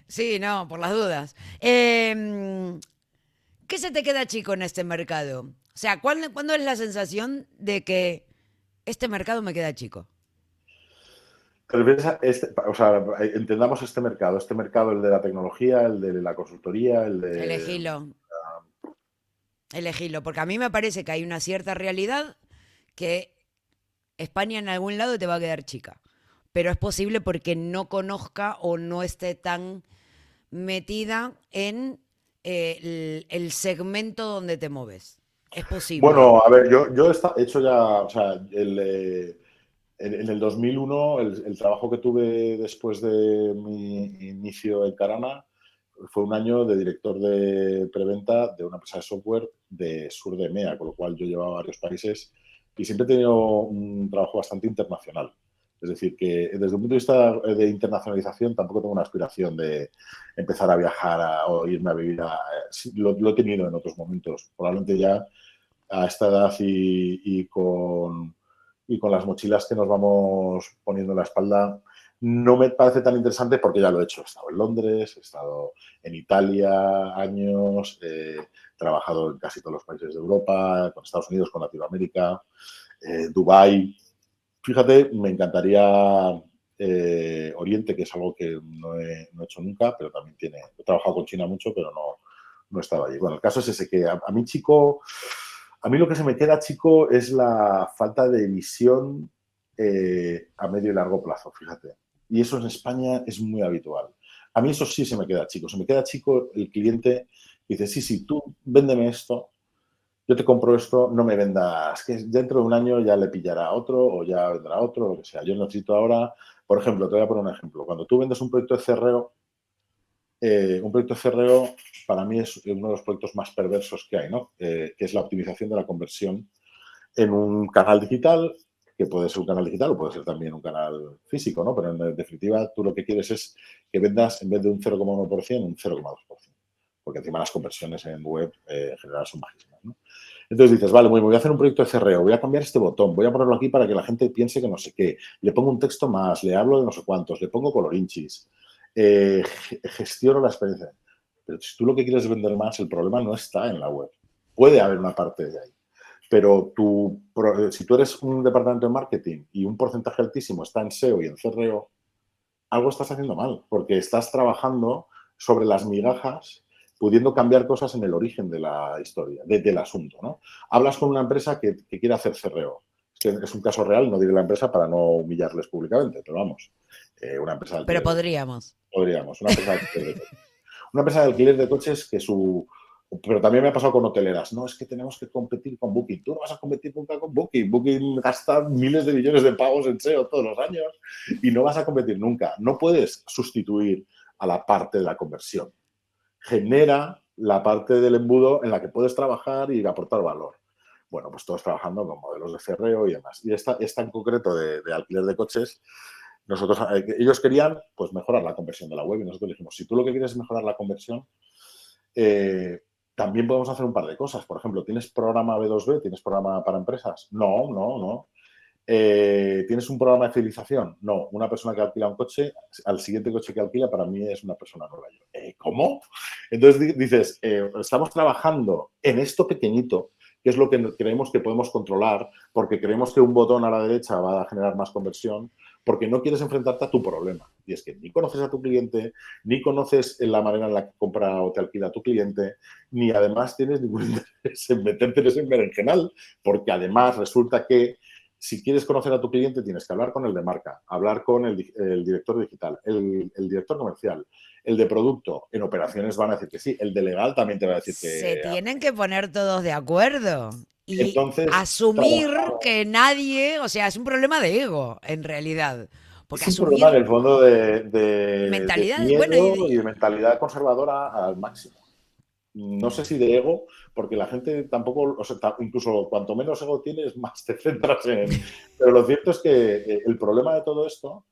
sí, no, por las dudas. ¿Qué se te queda chico en este mercado? O sea, ¿cuándo es la sensación de que este mercado me queda chico? ¿Te refieres a o sea, entendamos este mercado, el de la tecnología, el de la consultoría, el de... Elegilo, elegilo, porque a mí me parece que hay una cierta realidad que España en algún lado te va a quedar chica, pero es posible porque no conozca o no esté tan metida en el segmento donde te mueves. Es posible. Bueno, a ver, yo he hecho ya, o sea, en el 2001, el trabajo que tuve después de mi inicio en Carana fue un año de director de preventa de una empresa de software de sur de EMEA, con lo cual yo llevaba a varios países y siempre he tenido un trabajo bastante internacional. Es decir, que desde un punto de vista de internacionalización tampoco tengo una aspiración de empezar a viajar o irme a vivir sí, lo he tenido en otros momentos. Probablemente ya a esta edad y con las mochilas que nos vamos poniendo en la espalda, no me parece tan interesante porque ya lo he hecho. He estado en Londres, he estado en Italia años, he trabajado en casi todos los países de Europa, con Estados Unidos, con Latinoamérica, Dubái. Fíjate, me encantaría Oriente, que es algo que no he hecho nunca, pero también he trabajado con China mucho, pero no estaba allí. Bueno, el caso es ese, que a mí, chico, a mí lo que se me queda, chico, es la falta de visión a medio y largo plazo, fíjate. Y eso en España es muy habitual. A mí eso sí se me queda chico. Se me queda chico el cliente que dice, sí, tú véndeme esto, yo te compro esto, no me vendas, que dentro de un año ya le pillará otro o ya vendrá otro, lo que sea. Yo necesito ahora, por ejemplo, te voy a poner un ejemplo. Cuando tú vendes un proyecto de CRO, para mí es uno de los proyectos más perversos que hay, ¿no? Que es la optimización de la conversión en un canal digital, que puede ser un canal digital o puede ser también un canal físico, ¿no? Pero en definitiva tú lo que quieres es que vendas en vez de un 0,1%, un 0,2%. Porque encima las conversiones en web en general son bajísimas, ¿no? Entonces dices, vale, muy bien, voy a hacer un proyecto de CRO, voy a cambiar este botón, voy a ponerlo aquí para que la gente piense que no sé qué, le pongo un texto más, le hablo de no sé cuántos, le pongo colorinchis, gestiono la experiencia. Pero si tú lo que quieres vender más, el problema no está en la web. Puede haber una parte de ahí. Pero si tú eres un departamento de marketing y un porcentaje altísimo está en SEO y en CRO, algo estás haciendo mal, porque estás trabajando sobre las migajas, pudiendo cambiar cosas en el origen de la historia, del asunto, ¿no? Hablas con una empresa que quiere hacer CRO. Es un caso real, no diré la empresa para no humillarles públicamente, pero vamos, una empresa de Pero alquiler de coches. podríamos. Podríamos, una empresa de alquiler de coches. Una empresa de alquiler de coches que su... Pero también me ha pasado con hoteleras. No, es que tenemos que competir con Booking. Tú no vas a competir nunca con Booking. Booking gasta miles de millones de pagos en SEO todos los años y no vas a competir nunca. No puedes sustituir a la parte de la conversión. Genera la parte del embudo en la que puedes trabajar y aportar valor. Bueno, pues todos trabajando con modelos de CRO y demás. Y esta en concreto de alquiler de coches, ellos querían pues mejorar la conversión de la web y nosotros dijimos, si tú lo que quieres es mejorar la conversión, también podemos hacer un par de cosas. Por ejemplo, ¿tienes programa B2B? ¿Tienes programa para empresas? No. ¿Tienes un programa de fidelización? No. Una persona que alquila un coche, al siguiente coche que alquila, para mí es una persona nueva. ¿Cómo? Entonces dices, estamos trabajando en esto pequeñito, que es lo que creemos que podemos controlar, porque creemos que un botón a la derecha va a generar más conversión, porque no quieres enfrentarte a tu problema. Y es que ni conoces a tu cliente, ni conoces la manera en la que compra o te alquila a tu cliente, ni además tienes ningún interés en meterte en ese berenjenal, porque además resulta que si quieres conocer a tu cliente, tienes que hablar con el de marca, hablar con el director digital, el director comercial, el de producto. En operaciones van a decir que sí, el de legal también te va a decir Se que... tienen que poner todos de acuerdo y Entonces, asumir trabajamos. que nadie, o sea, es un problema de ego, en realidad. Porque Es un problema en asumir el fondo de mentalidad, bueno, miedo y de mentalidad conservadora al máximo. No sé si de ego, porque la gente tampoco, o sea, incluso cuanto menos ego tienes, más te centras en... Pero lo cierto es que el problema de todo esto,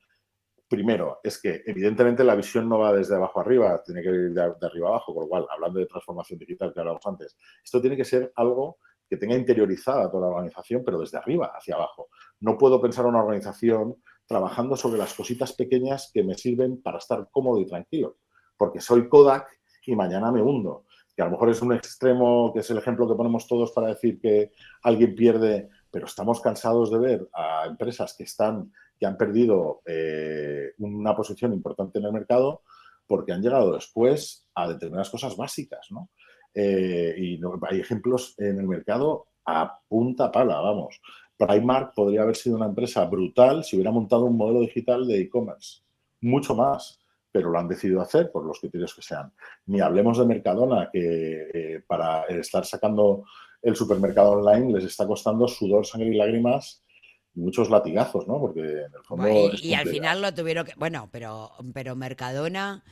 primero, es que evidentemente la visión no va desde abajo arriba, tiene que ir de arriba abajo, con lo cual, hablando de transformación digital que hablábamos antes, esto tiene que ser algo que tenga interiorizada toda la organización, pero desde arriba hacia abajo. No puedo pensar una organización trabajando sobre las cositas pequeñas que me sirven para estar cómodo y tranquilo, porque soy Kodak y mañana me hundo. Que a lo mejor es un extremo, que es el ejemplo que ponemos todos para decir que alguien pierde, pero estamos cansados de ver a empresas que han perdido una posición importante en el mercado porque han llegado después a determinadas cosas básicas, ¿no? Y no, hay ejemplos en el mercado a punta pala, vamos. Primark podría haber sido una empresa brutal si hubiera montado un modelo digital de e-commerce, mucho más, pero lo han decidido hacer por los criterios que sean. Ni hablemos de Mercadona, que para estar sacando el supermercado online les está costando sudor, sangre y lágrimas y muchos latigazos, ¿no? Porque en el fondo es y al complicado. final lo tuvieron que. Bueno, pero Mercadona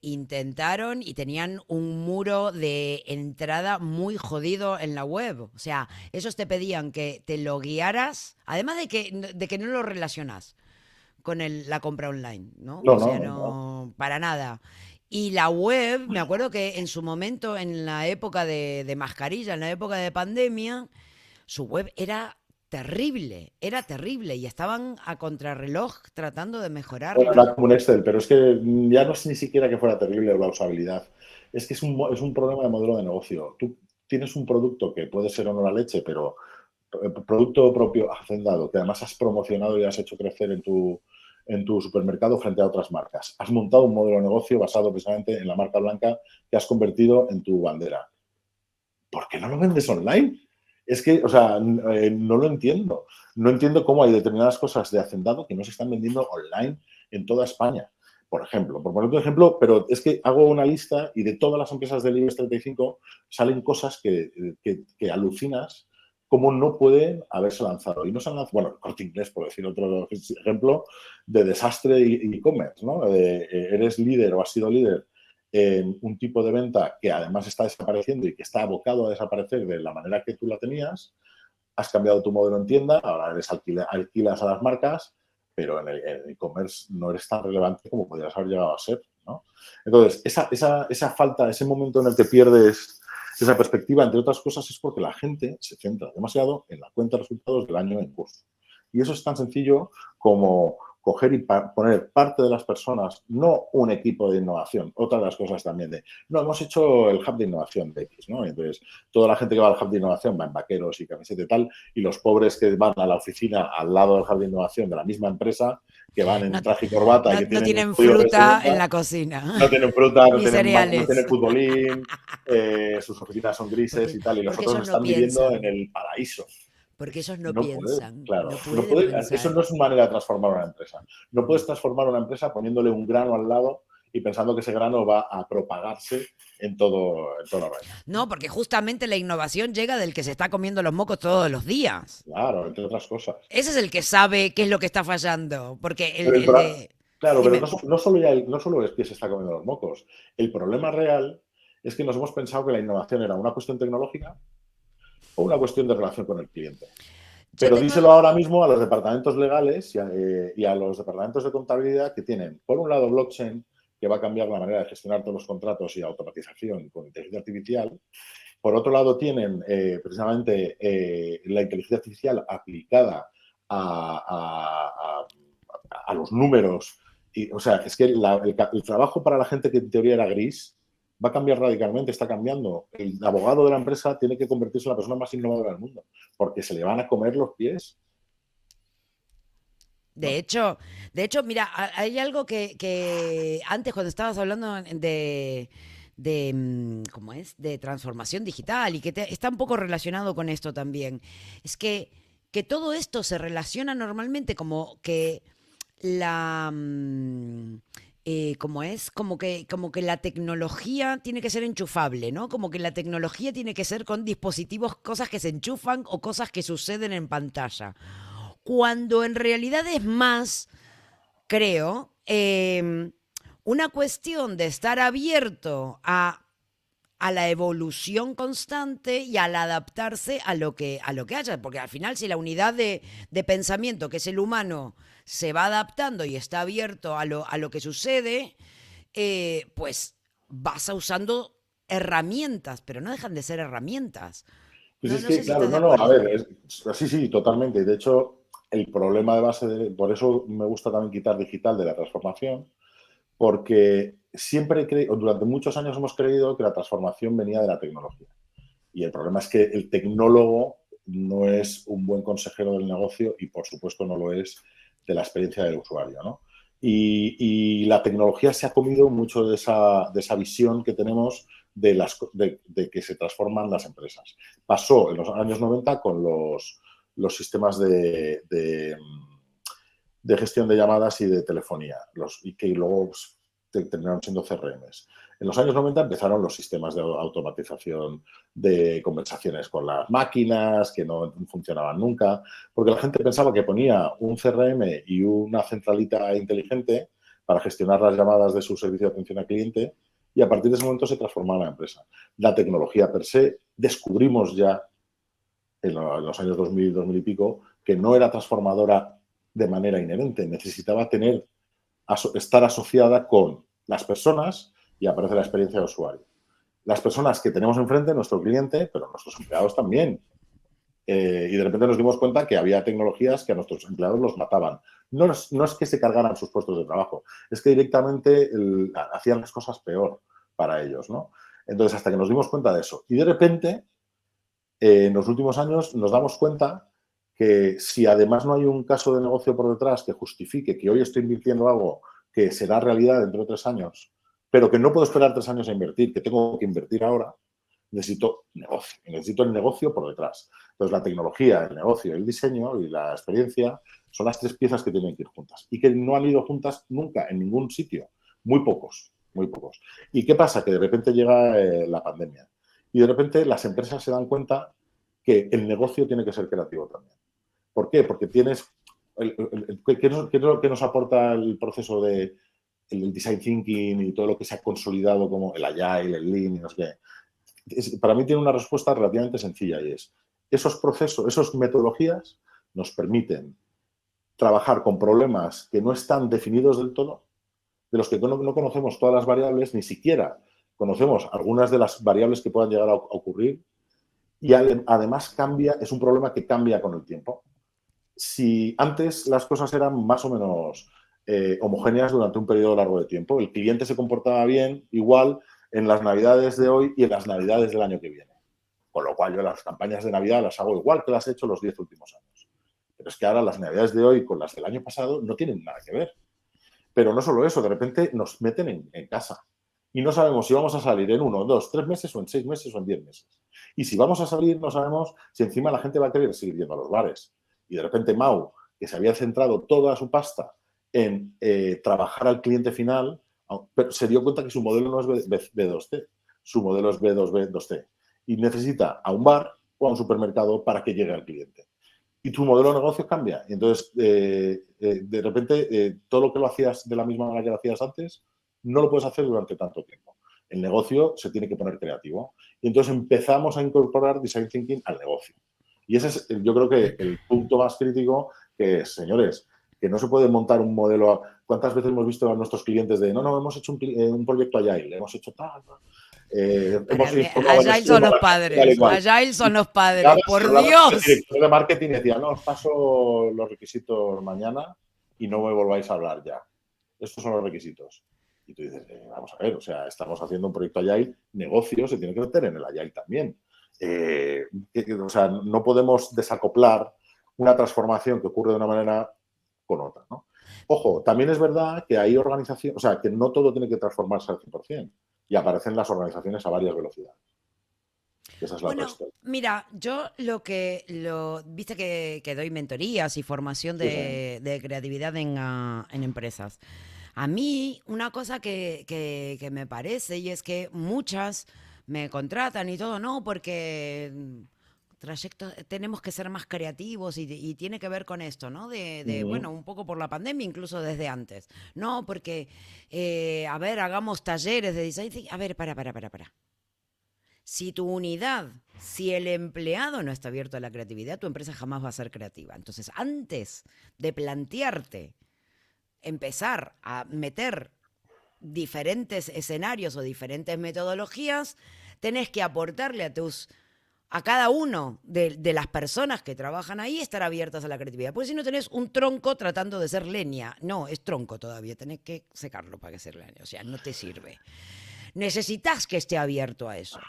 intentaron y tenían un muro de entrada muy jodido en la web. O sea, esos te pedían que te lo guiaras, además de que no lo relacionas con la compra online, ¿no? No, O no, sea, no, no. no, para nada. Y la web, me acuerdo que en su momento, en la época de mascarilla, en la época de pandemia, su web era terrible y estaban a contrarreloj tratando de Bueno, mejorarla. era como un Excel, pero es que ya no es ni siquiera que fuera terrible la usabilidad. Es que es un problema de modelo de negocio. Tú tienes un producto que puede ser o no la leche, pero producto propio hacendado, que además has promocionado y has hecho crecer en tu supermercado frente a otras marcas. Has montado un modelo de negocio basado precisamente en la marca blanca que has convertido en tu bandera. ¿Por qué no lo vendes online? Es que, o sea, no lo entiendo. No entiendo cómo hay determinadas cosas de hacendado que no se están vendiendo online en toda España. Por ejemplo, por poner un ejemplo, pero es que hago una lista y de todas las empresas del IBEX 35 salen cosas que alucinas cómo no pueden haberse lanzado. Y no se han lanzado, bueno, Corte Inglés, por decir otro ejemplo, de desastre e-commerce, ¿no? Eres líder o has sido líder en un tipo de venta que además está desapareciendo y que está abocado a desaparecer de la manera que tú la tenías, has cambiado tu modelo en tienda, ahora alquilas a las marcas, pero en el e-commerce no eres tan relevante como podrías haber llegado a ser, ¿no? Entonces, esa falta, ese momento en el que pierdes Esa perspectiva, entre otras cosas, es porque la gente se centra demasiado en la cuenta de resultados del año en curso. Y eso es tan sencillo como coger y poner parte de las personas, no un equipo de innovación, otra de las cosas también de, no, hemos hecho el hub de innovación de X, ¿no? Entonces, toda la gente que va al hub de innovación va en vaqueros y camiseta y tal, y los pobres que van a la oficina al lado del hub de innovación de la misma empresa, que van No, en traje y corbata y que no tienen un tienen código de fruta en vestimenta, la cocina, no tienen fruta, ni no cereales, tienen futbolín, sus oficinas son grises y tal, y los porque otros ellos no están viviendo en piensan, el paraíso. porque ellos no No puede, piensan, claro. no No pueden puede, eso pensar. no es una manera de transformar una empresa. No puedes transformar una empresa poniéndole un grano al lado y pensando que ese grano va a propagarse en todo el reino. No, porque justamente la innovación llega del que se está comiendo los mocos todos los días. Claro, entre otras cosas. Ese es el que sabe qué es lo que está fallando. Porque Pero el de. claro, pero Dime. no solo no solo es que se está comiendo los mocos. El problema real es que nos hemos pensado que la innovación era una cuestión tecnológica o una cuestión de relación con el cliente. Yo Pero tengo. díselo ahora mismo a los departamentos legales y a los departamentos de contabilidad que tienen, por un lado, blockchain, que va a cambiar la manera de gestionar todos los contratos y automatización con inteligencia artificial. Por otro lado, tienen precisamente la inteligencia artificial aplicada a, a los números. Y, o sea, es que el trabajo para la gente que en teoría era gris va a cambiar radicalmente, está cambiando. El abogado de la empresa tiene que convertirse en la persona más innovadora del mundo, porque se le van a comer los pies, De ¿no? hecho, de hecho, mira, hay algo que antes cuando estabas hablando ¿cómo es? De transformación digital y que está un poco relacionado con esto también. Es que todo esto se relaciona normalmente como que la como es, como que la tecnología tiene que ser enchufable, ¿no? Como que la tecnología tiene que ser con dispositivos, cosas que se enchufan o cosas que suceden en pantalla. Cuando en realidad es más, creo, una cuestión de estar abierto a la evolución constante y al adaptarse a lo que haya, porque al final si la unidad de pensamiento, que es el humano, se va adaptando y está abierto a lo que sucede, pues vas a usando herramientas, pero no dejan de ser herramientas. Pues es No sé que, si claro, estás de no, no, a ver, acuerdo. sí, sí, totalmente. De hecho, el problema de base, por eso me gusta también quitar digital de la transformación, porque siempre, durante muchos años hemos creído que la transformación venía de la tecnología. Y el problema es que el tecnólogo no es un buen consejero del negocio y, por supuesto, no lo es de la experiencia del usuario, ¿no? Y la tecnología se ha comido mucho de esa visión que tenemos de que se transforman las empresas. Pasó en los años 90 con los sistemas de gestión de llamadas y de telefonía, y que luego pues, terminaron siendo CRMs. En los años 90 empezaron los sistemas de automatización de conversaciones con las máquinas, que no funcionaban nunca, porque la gente pensaba que ponía un CRM y una centralita inteligente para gestionar las llamadas de su servicio de atención al cliente, y a partir de ese momento se transformaba la empresa. La tecnología per se, descubrimos ya en los años 2000, 2000 y pico, que no era transformadora de manera inherente, necesitaba estar asociada con las personas y aparece la experiencia de usuario. Las personas que tenemos enfrente, nuestro cliente, pero nuestros empleados también. Y de repente nos dimos cuenta que había tecnologías que a nuestros empleados los mataban. No es que se cargaran sus puestos de trabajo, es que directamente hacían las cosas peor para ellos, ¿no? Entonces, hasta que nos dimos cuenta de eso. Y de repente, en los últimos años nos damos cuenta que si además no hay un caso de negocio por detrás que justifique que hoy estoy invirtiendo algo que será realidad dentro de 3 años, pero que no puedo esperar 3 años a invertir, que tengo que invertir ahora, necesito negocio, necesito el negocio por detrás. Entonces, la tecnología, el negocio, el diseño y la experiencia son las tres piezas que tienen que ir juntas y que no han ido juntas nunca en ningún sitio. Muy pocos, muy pocos. ¿Y qué pasa? Que de repente llega la pandemia y de repente las empresas se dan cuenta que el negocio tiene que ser creativo también. ¿Por qué? Porque tienes... ¿Qué nos aporta el proceso de el design thinking y todo lo que se ha consolidado como el agile, el lean y no sé qué? Para mí tiene una respuesta relativamente sencilla y es, esos procesos, esas metodologías nos permiten trabajar con problemas que no están definidos del todo, de los que no conocemos todas las variables, ni siquiera conocemos algunas de las variables que puedan llegar a ocurrir y además cambia, es un problema que cambia con el tiempo. Si antes las cosas eran más o menos homogéneas durante un periodo largo de tiempo, el cliente se comportaba bien, igual en las navidades de hoy y en las navidades del año que viene. Con lo cual yo las campañas de Navidad las hago igual que las he hecho los 10 últimos años. Pero es que ahora las navidades de hoy con las del año pasado no tienen nada que ver. Pero no solo eso, de repente nos meten en casa y no sabemos si vamos a salir en 1, 2, 3 meses o en 6 meses o en 10 meses. Y si vamos a salir, no sabemos si encima la gente va a querer seguir yendo a los bares. Y de repente Mau, que se había centrado toda su pasta en trabajar al cliente final, pero se dio cuenta que su modelo no es B2C, su modelo es B2C. Y necesita a un bar o a un supermercado para que llegue al cliente. Y tu modelo de negocio cambia. Y entonces, de repente, todo lo que lo hacías de la misma manera que lo hacías antes, no lo puedes hacer durante tanto tiempo. El negocio se tiene que poner creativo. Y entonces empezamos a incorporar Design Thinking al negocio. Y ese es, yo creo que el punto más crítico que es, señores, que no se puede montar un modelo. ¿Cuántas veces hemos visto a nuestros clientes de, no, hemos hecho un proyecto Agile, hemos hecho tal, Para mí, Agile son los padres, Agile son los padres, por Dios. El director de marketing decía, no, os paso los requisitos mañana y no me volváis a hablar ya. Estos son los requisitos. Y tú dices, vamos a ver, o sea, estamos haciendo un proyecto Agile, negocio se tiene que meter en el Agile también. O sea, no podemos desacoplar una transformación que ocurre de una manera con otra, ¿no? Ojo, también es verdad que hay organizaciones, o sea, que no todo tiene que transformarse al 100%. Y aparecen las organizaciones a varias velocidades. Esa es la otra historia. Mira, yo viste que doy mentorías y formación de creatividad en empresas. A mí, una cosa que me parece, y es que muchas me contratan y todo, no, porque trayectos, tenemos que ser más creativos y tiene que ver con esto, ¿no? Bueno, un poco por la pandemia, incluso desde antes. No, porque, a ver, hagamos talleres de design thinking. A ver, para. Si tu unidad, si el empleado no está abierto a la creatividad, tu empresa jamás va a ser creativa. Entonces, antes de plantearte empezar a meter diferentes escenarios o diferentes metodologías, tenés que aportarle a cada uno de las personas que trabajan ahí estar abiertas a la creatividad. Porque si no tenés un tronco tratando de ser leña. No, es tronco todavía, tenés que secarlo para que sea leña. O sea, no te sirve. Necesitas que esté abierto a eso.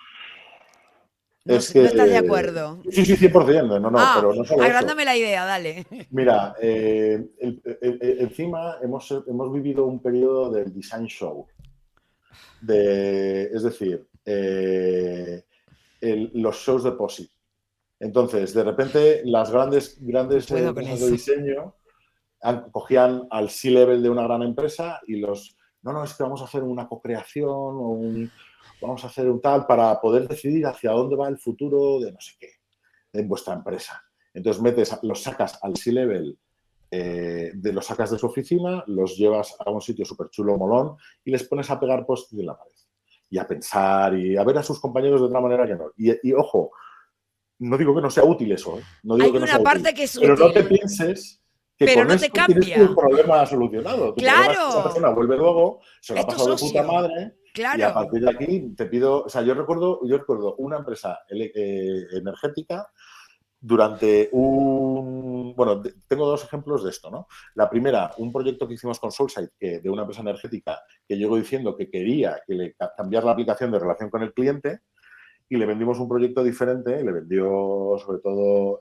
No, Es que, ¿no estás de acuerdo? sí, 100%, pero no solo eso. Agrándame la idea, dale. Mira, encima hemos vivido un periodo del design show. Es decir, los shows de POSI. Entonces, de repente, las grandes empresas de diseño cogían al C-level de una gran empresa y no, es que vamos a hacer una co-creación vamos a hacer un tal para poder decidir hacia dónde va el futuro de no sé qué, en vuestra empresa. Entonces los sacas al C-level, los sacas de su oficina, los llevas a un sitio súper chulo, molón, y les pones a pegar post-it en la pared. Y a pensar y a ver a sus compañeros de otra manera que no. Y ojo, no digo que no sea útil eso, ¿eh? No digo Hay que no una sea parte útil, que es pero útil. no te pienses que pero con no esto te tienes cambia. tu problema solucionado. Tu problema es que esa persona vuelve luego, se lo ha pasado de puta madre, claro. y a partir de aquí te pido... O sea, yo recuerdo una empresa energética durante Bueno, tengo dos ejemplos de esto, ¿no? La primera, un proyecto que hicimos con Soulside, de una empresa energética, que llegó diciendo que quería cambiar la aplicación de relación con el cliente, y le vendimos un proyecto diferente, le vendió sobre todo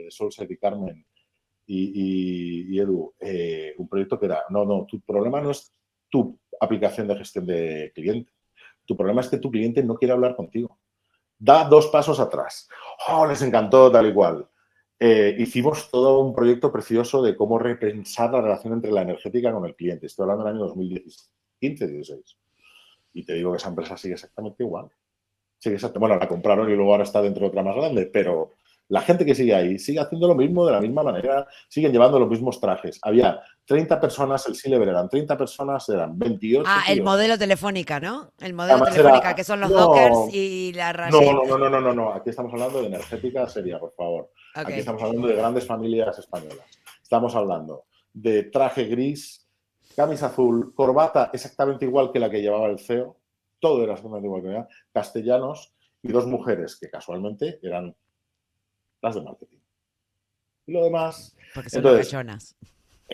Soulside y Carmen y Edu, un proyecto que era, no, tu problema no es tu aplicación de gestión de cliente, tu problema es que tu cliente no quiere hablar contigo. Da 2 pasos atrás. ¡Oh, les encantó tal y cual! Hicimos todo un proyecto precioso de cómo repensar la relación entre la energética con el cliente. Estoy hablando del año 2015-16. Y te digo que esa empresa sigue exactamente igual. Bueno, la compraron y luego ahora está dentro de otra más grande, pero la gente que sigue ahí sigue haciendo lo mismo de la misma manera, siguen llevando los mismos trajes. Había 30 personas, el C-Level eran 30 personas, eran 28. El tíos. modelo Telefónica, ¿no? El modelo Telefónica, que son los dockers y la rayeta. No. Aquí estamos hablando de energética seria, por favor. Okay. Aquí estamos hablando de grandes familias españolas. Estamos hablando de traje gris, camisa azul, corbata exactamente igual que la que llevaba el CEO. todo era exactamente igual que allá, castellanos y 2 mujeres que casualmente eran las de marketing. Y lo demás, Porque son entonces, locachonas.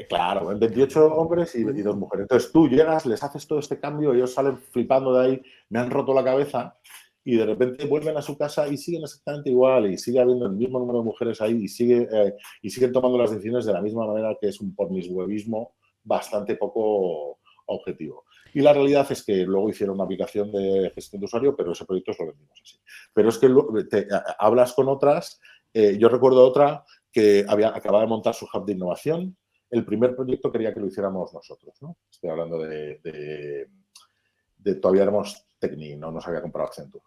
claro, 28 hombres y 2 mujeres. Entonces tú llegas, les haces todo este cambio, ellos salen flipando de ahí, me han roto la cabeza y de repente vuelven a su casa y siguen exactamente igual y sigue habiendo el mismo número de mujeres ahí y siguen tomando las decisiones de la misma manera, que es un por mis huevismo bastante poco objetivo. Y la realidad es que luego hicieron una aplicación de gestión de usuario, pero ese proyecto lo vendimos así. Pero es que hablas con otras, yo recuerdo otra que acababa de montar su hub de innovación. El primer proyecto quería que lo hiciéramos nosotros, ¿no? Estoy hablando de todavía éramos Tecni, no nos había comprado Accenture.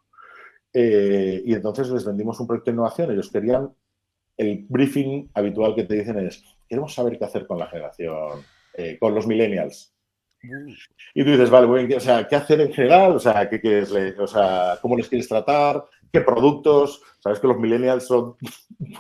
Y entonces les vendimos un proyecto de innovación. Ellos querían, el briefing habitual que te dicen es, queremos saber qué hacer con la generación, con los millennials. Uh, Y tú dices, vale, bueno, o sea, ¿qué hacer en general? O sea, ¿qué quieres o sea, ¿cómo les quieres tratar? ¿Qué productos? Sabes que los millennials son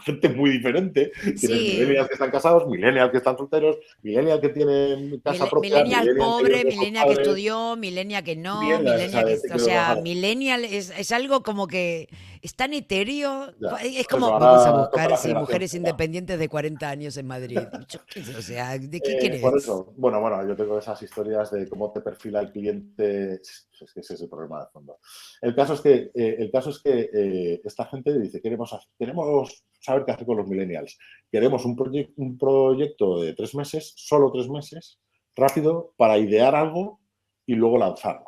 gente muy diferente. Tienes sí, millennials que están casados, millennials que están solteros, millennials que tienen casa propia, millennial millennials que viven pobre, con sus millennial que padres. estudió, millennial que no, Millennials, o millennial sea, que, decir o que sea, millennial es algo como que es tan etéreo, ya, es pues eso, como vamos a ahora toca buscar la sí, generación mujeres Z. independientes de 40 años en Madrid. Yo qué sé, o sea, ¿de qué querés? Por eso, bueno, yo tengo esas historias de cómo te perfila el cliente, es que ese es el problema de fondo. El caso es que esta gente dice, queremos saber qué hacer con los millennials. Queremos un proyecto de 3 meses, solo 3 meses, rápido, para idear algo y luego lanzarlo.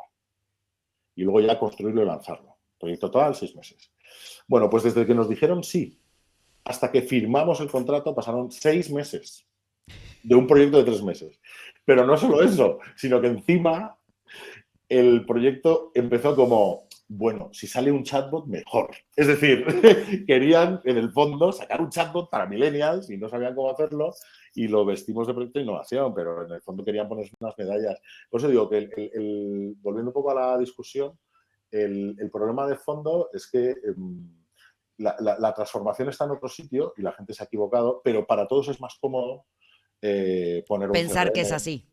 Y luego ya construirlo y lanzarlo. Proyecto total, 6 meses. Bueno, pues desde que nos dijeron sí, hasta que firmamos el contrato pasaron 6 meses de un proyecto de 3 meses. Pero no solo eso, sino que encima el proyecto empezó como, bueno, si sale un chatbot, mejor. Es decir, querían en el fondo sacar un chatbot para millennials y no sabían cómo hacerlo y lo vestimos de proyecto de innovación, pero en el fondo querían ponerse unas medallas. Por eso digo que, volviendo un poco a la discusión, el problema de fondo es que la transformación está en otro sitio y la gente se ha equivocado, pero para todos es más cómodo poner un Pensar que CRM, es así.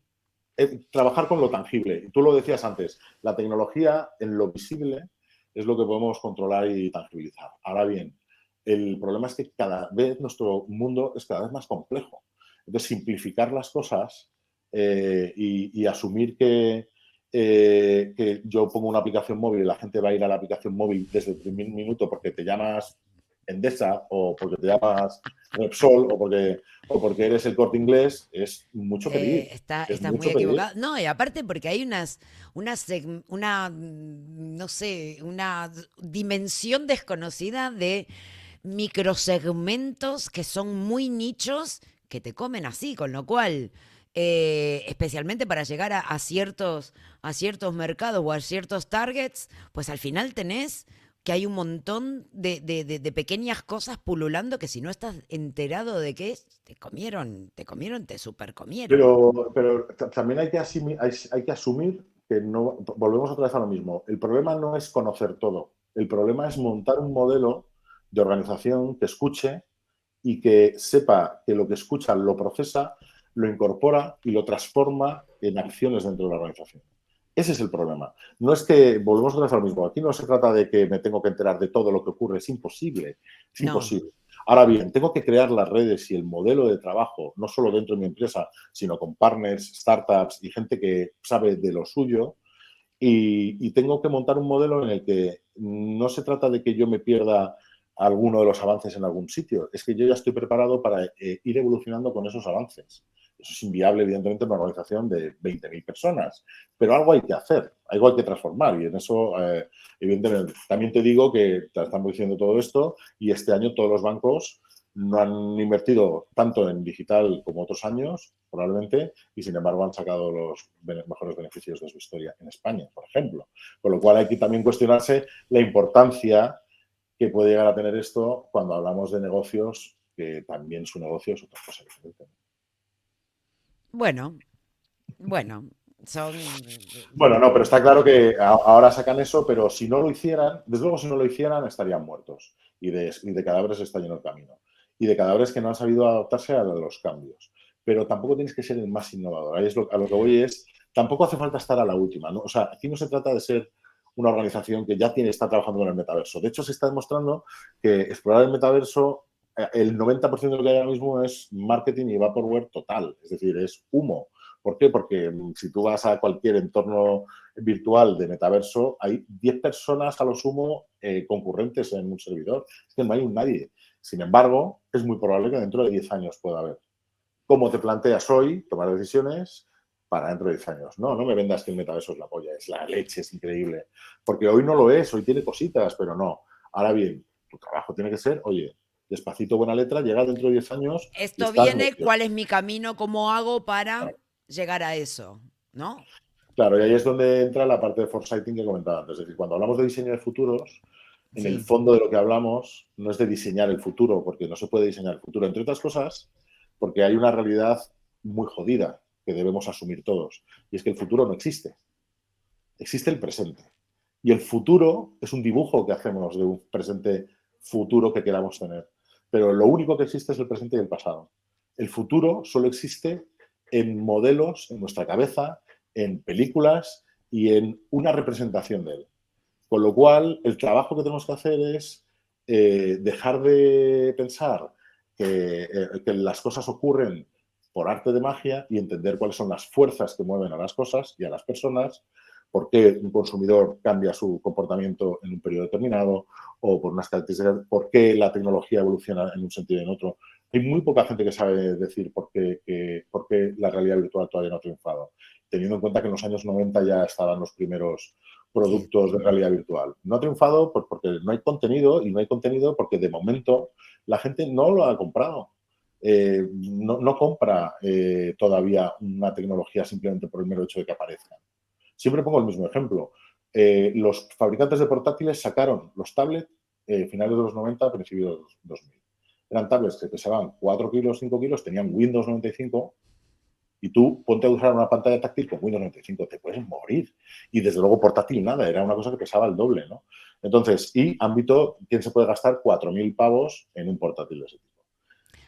trabajar con lo tangible. Tú lo decías antes, la tecnología en lo visible es lo que podemos controlar y tangibilizar. Ahora bien, el problema es que cada vez nuestro mundo es cada vez más complejo. Entonces, simplificar las cosas y asumir que yo pongo una aplicación móvil y la gente va a ir a la aplicación móvil desde el primer minuto porque te llamas Endesa o porque te llamas Repsol o porque eres el Corte Inglés, es mucho pedir. Es Estás muy mucho pedir. equivocado. No, y aparte porque hay no sé, una dimensión desconocida de microsegmentos que son muy nichos que te comen así, con lo cual, especialmente para llegar a ciertos mercados o a ciertos targets, pues al final tenés que hay un montón de pequeñas cosas pululando que si no estás enterado de qué es, te super comieron. Pero también hay que asumir que no, volvemos otra vez a lo mismo. El problema no es conocer todo. El problema es montar un modelo de organización que escuche y que sepa que lo que escucha lo procesa, lo incorpora y lo transforma en acciones dentro de la organización. Ese es el problema. No es que, volvemos otra vez a lo mismo, aquí no se trata de que me tengo que enterar de todo lo que ocurre, es imposible, es No, imposible. Ahora bien, tengo que crear las redes y el modelo de trabajo, no solo dentro de mi empresa, sino con partners, startups y gente que sabe de lo suyo, y tengo que montar un modelo en el que no se trata de que yo me pierda alguno de los avances en algún sitio, es que yo ya estoy preparado para ir evolucionando con esos avances. Eso es inviable, evidentemente, en una organización de 20.000 personas, pero algo hay que hacer, algo hay que transformar y en eso, evidentemente, también te digo que estamos diciendo todo esto y este año todos los bancos no han invertido tanto en digital como otros años, probablemente, y sin embargo han sacado los mejores beneficios de su historia en España, por ejemplo. Con lo cual hay que también cuestionarse la importancia que puede llegar a tener esto cuando hablamos de negocios, que también su negocio es otra cosa diferente. bueno, bueno, son... Bueno, no, pero está claro que ahora sacan eso, pero si no lo hicieran, desde luego si no lo hicieran estarían muertos y de cadáveres está lleno el camino. Y de cadáveres que no han sabido adaptarse a los cambios. Pero tampoco tienes que ser el más innovador. Ahí es a lo que voy es, tampoco hace falta estar a la última, ¿no? O sea, aquí no se trata de ser una organización que ya está trabajando con el metaverso. De hecho, se está demostrando que explorar el metaverso, el 90% de lo que hay ahora mismo es marketing y vaporware total, es decir, es humo. ¿Por qué? Porque si tú vas a cualquier entorno virtual de metaverso, hay 10 personas a lo sumo concurrentes en un servidor. Es que no hay nadie. Sin embargo, es muy probable que dentro de 10 años pueda haber. ¿Cómo te planteas hoy tomar decisiones para dentro de 10 años? No, no me vendas que el metaverso es la polla, es la leche, es increíble. Porque hoy no lo es, hoy tiene cositas, pero no. Ahora bien, tu trabajo tiene que ser, oye, despacito, buena letra, llega dentro de 10 años y Esto estás viene, metido. ¿cuál es mi camino? ¿Cómo hago para llegar a eso? ¿No? Claro, y ahí es donde entra la parte de foresighting que comentaba antes. Es decir, cuando hablamos de diseño de futuros, en el Sí. fondo de lo que hablamos no es de diseñar el futuro, porque no se puede diseñar el futuro, entre otras cosas, porque hay una realidad muy jodida que debemos asumir todos, y es que el futuro no existe, existe el presente. Y el futuro es un dibujo que hacemos de un presente futuro que queramos tener. Pero lo único que existe es el presente y el pasado. El futuro solo existe en modelos, en nuestra cabeza, en películas y en una representación de él. Con lo cual, el trabajo que tenemos que hacer es dejar de pensar que las cosas ocurren por arte de magia y entender cuáles son las fuerzas que mueven a las cosas y a las personas, por qué un consumidor cambia su comportamiento en un periodo determinado o por unas características, por qué la tecnología evoluciona en un sentido y en otro. Hay muy poca gente que sabe decir por qué la realidad virtual todavía no ha triunfado, teniendo en cuenta que en los años 90 ya estaban los primeros Sí. productos de realidad virtual. No ha triunfado porque no hay contenido, y no hay contenido porque de momento la gente no lo ha comprado. No compra todavía una tecnología simplemente por el mero hecho de que aparezca. Siempre pongo el mismo ejemplo. Los fabricantes de portátiles sacaron los tablets finales de los 90, principios de los 2000. Eran tablets que pesaban 4 kilos, 5 kilos, tenían Windows 95 y tú ponte a usar una pantalla táctil con Windows 95, te puedes morir. Y desde luego portátil nada, era una cosa que pesaba el doble, ¿no? Entonces, y ámbito, ¿quién se puede gastar 4.000 pavos en un portátil de ese tipo?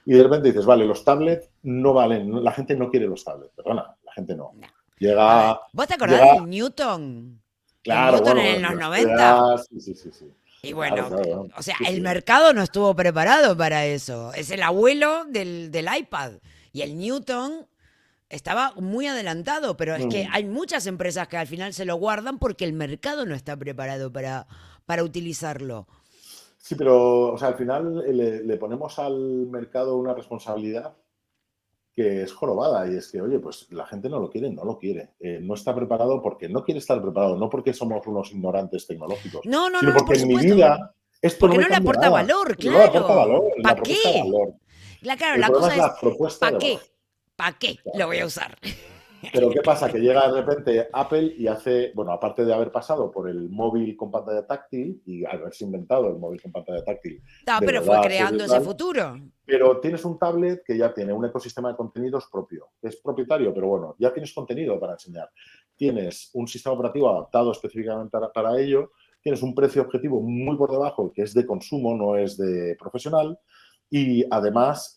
Y de repente dices, vale, los tablets no valen, la gente no quiere los tablets, perdona, la gente no. No. A ver, Llega, ¿vos te acordás llega, del Newton? El claro, Newton bueno, en los las 90. ideas, sí, sí, sí, sí. Y Claro, bueno, claro, o sea, sí, el sí. mercado no estuvo preparado para eso. Es el abuelo del iPad. Y el Newton estaba muy adelantado, pero es que Mm. hay muchas empresas que al final se lo guardan porque el mercado no está preparado para utilizarlo. Sí, pero, o sea, al final le ponemos al mercado una responsabilidad que es jorobada y es que, oye, pues la gente no lo quiere, no lo quiere. No está preparado porque no quiere estar preparado, no porque somos unos ignorantes tecnológicos, No, no, sino no, no, porque por en mi supuesto. vida esto no Porque me no le cambia aporta nada. valor, No le aporta valor, claro. la ¿Para propuesta de qué? valor. Claro, El la problema cosa es es, la propuesta de ¿para valor. qué? ¿Para qué lo Claro. voy a usar? Pero ¿qué pasa? Que llega de repente Apple y hace, bueno, aparte de haber pasado por el móvil con pantalla táctil y haberse inventado el móvil con pantalla táctil No, de pero fue verdad, serio creando y ese tal, futuro. pero tienes un tablet que ya tiene un ecosistema de contenidos propio, que es propietario, pero bueno, ya tienes contenido para enseñar. Tienes un sistema operativo adaptado específicamente para ello, tienes un precio objetivo muy por debajo, que es de consumo, no es de profesional, y además,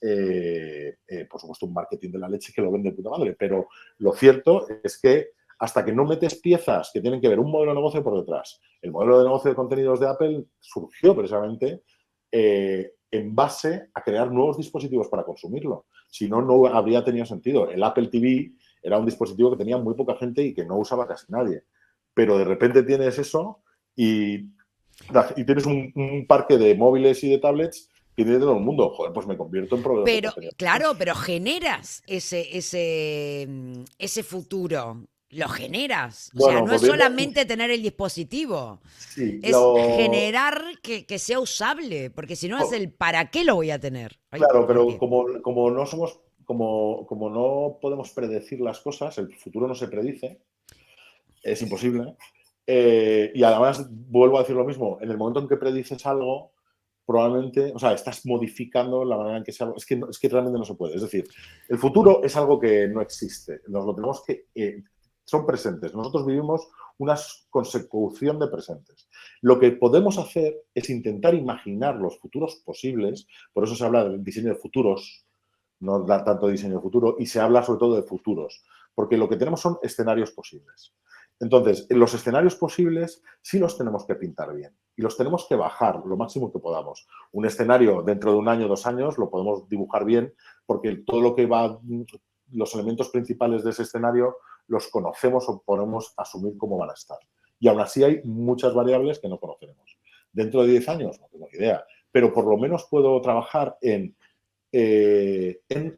por supuesto, un marketing de la leche que lo vende de puta madre. Pero lo cierto es que hasta que no metes piezas que tienen que ver un modelo de negocio por detrás, el modelo de negocio de contenidos de Apple surgió precisamente en base a crear nuevos dispositivos para consumirlo. Si no, no habría tenido sentido. El Apple TV era un dispositivo que tenía muy poca gente y que no usaba casi nadie. Pero de repente tienes eso y tienes un parque de móviles y de tablets que tiene todo el mundo. Joder, pues me convierto en proveedor de Pero, contenido. claro, pero generas ese futuro. Lo generas. O sea, Bueno, no es volviendo, solamente tener el dispositivo, sí, es generar que sea usable, porque si no es el para qué lo voy a tener. Ay, claro, pero rompí. como no somos, como no podemos predecir las cosas, el futuro no se predice, es imposible. Y además, vuelvo a decir lo mismo, en el momento en que predices algo, probablemente, o sea, estás modificando la manera en que se haga. Es que realmente no se puede. Es decir, el futuro es algo que no existe. Nos lo tenemos que. Son presentes. Nosotros vivimos una consecución de presentes. Lo que podemos hacer es intentar imaginar los futuros posibles. Por eso se habla del diseño de futuros, no da tanto diseño de futuro, y se habla sobre todo de futuros. Porque lo que tenemos son escenarios posibles. Entonces, en los escenarios posibles sí los tenemos que pintar bien y los tenemos que bajar lo máximo que podamos. Un escenario dentro de un año, 2 años, lo podemos dibujar bien porque todo lo que va, los elementos principales de ese escenario los conocemos o podemos asumir cómo van a estar. Y aún así hay muchas variables que no conoceremos. Dentro de 10 años, no tengo ni idea, pero por lo menos puedo trabajar en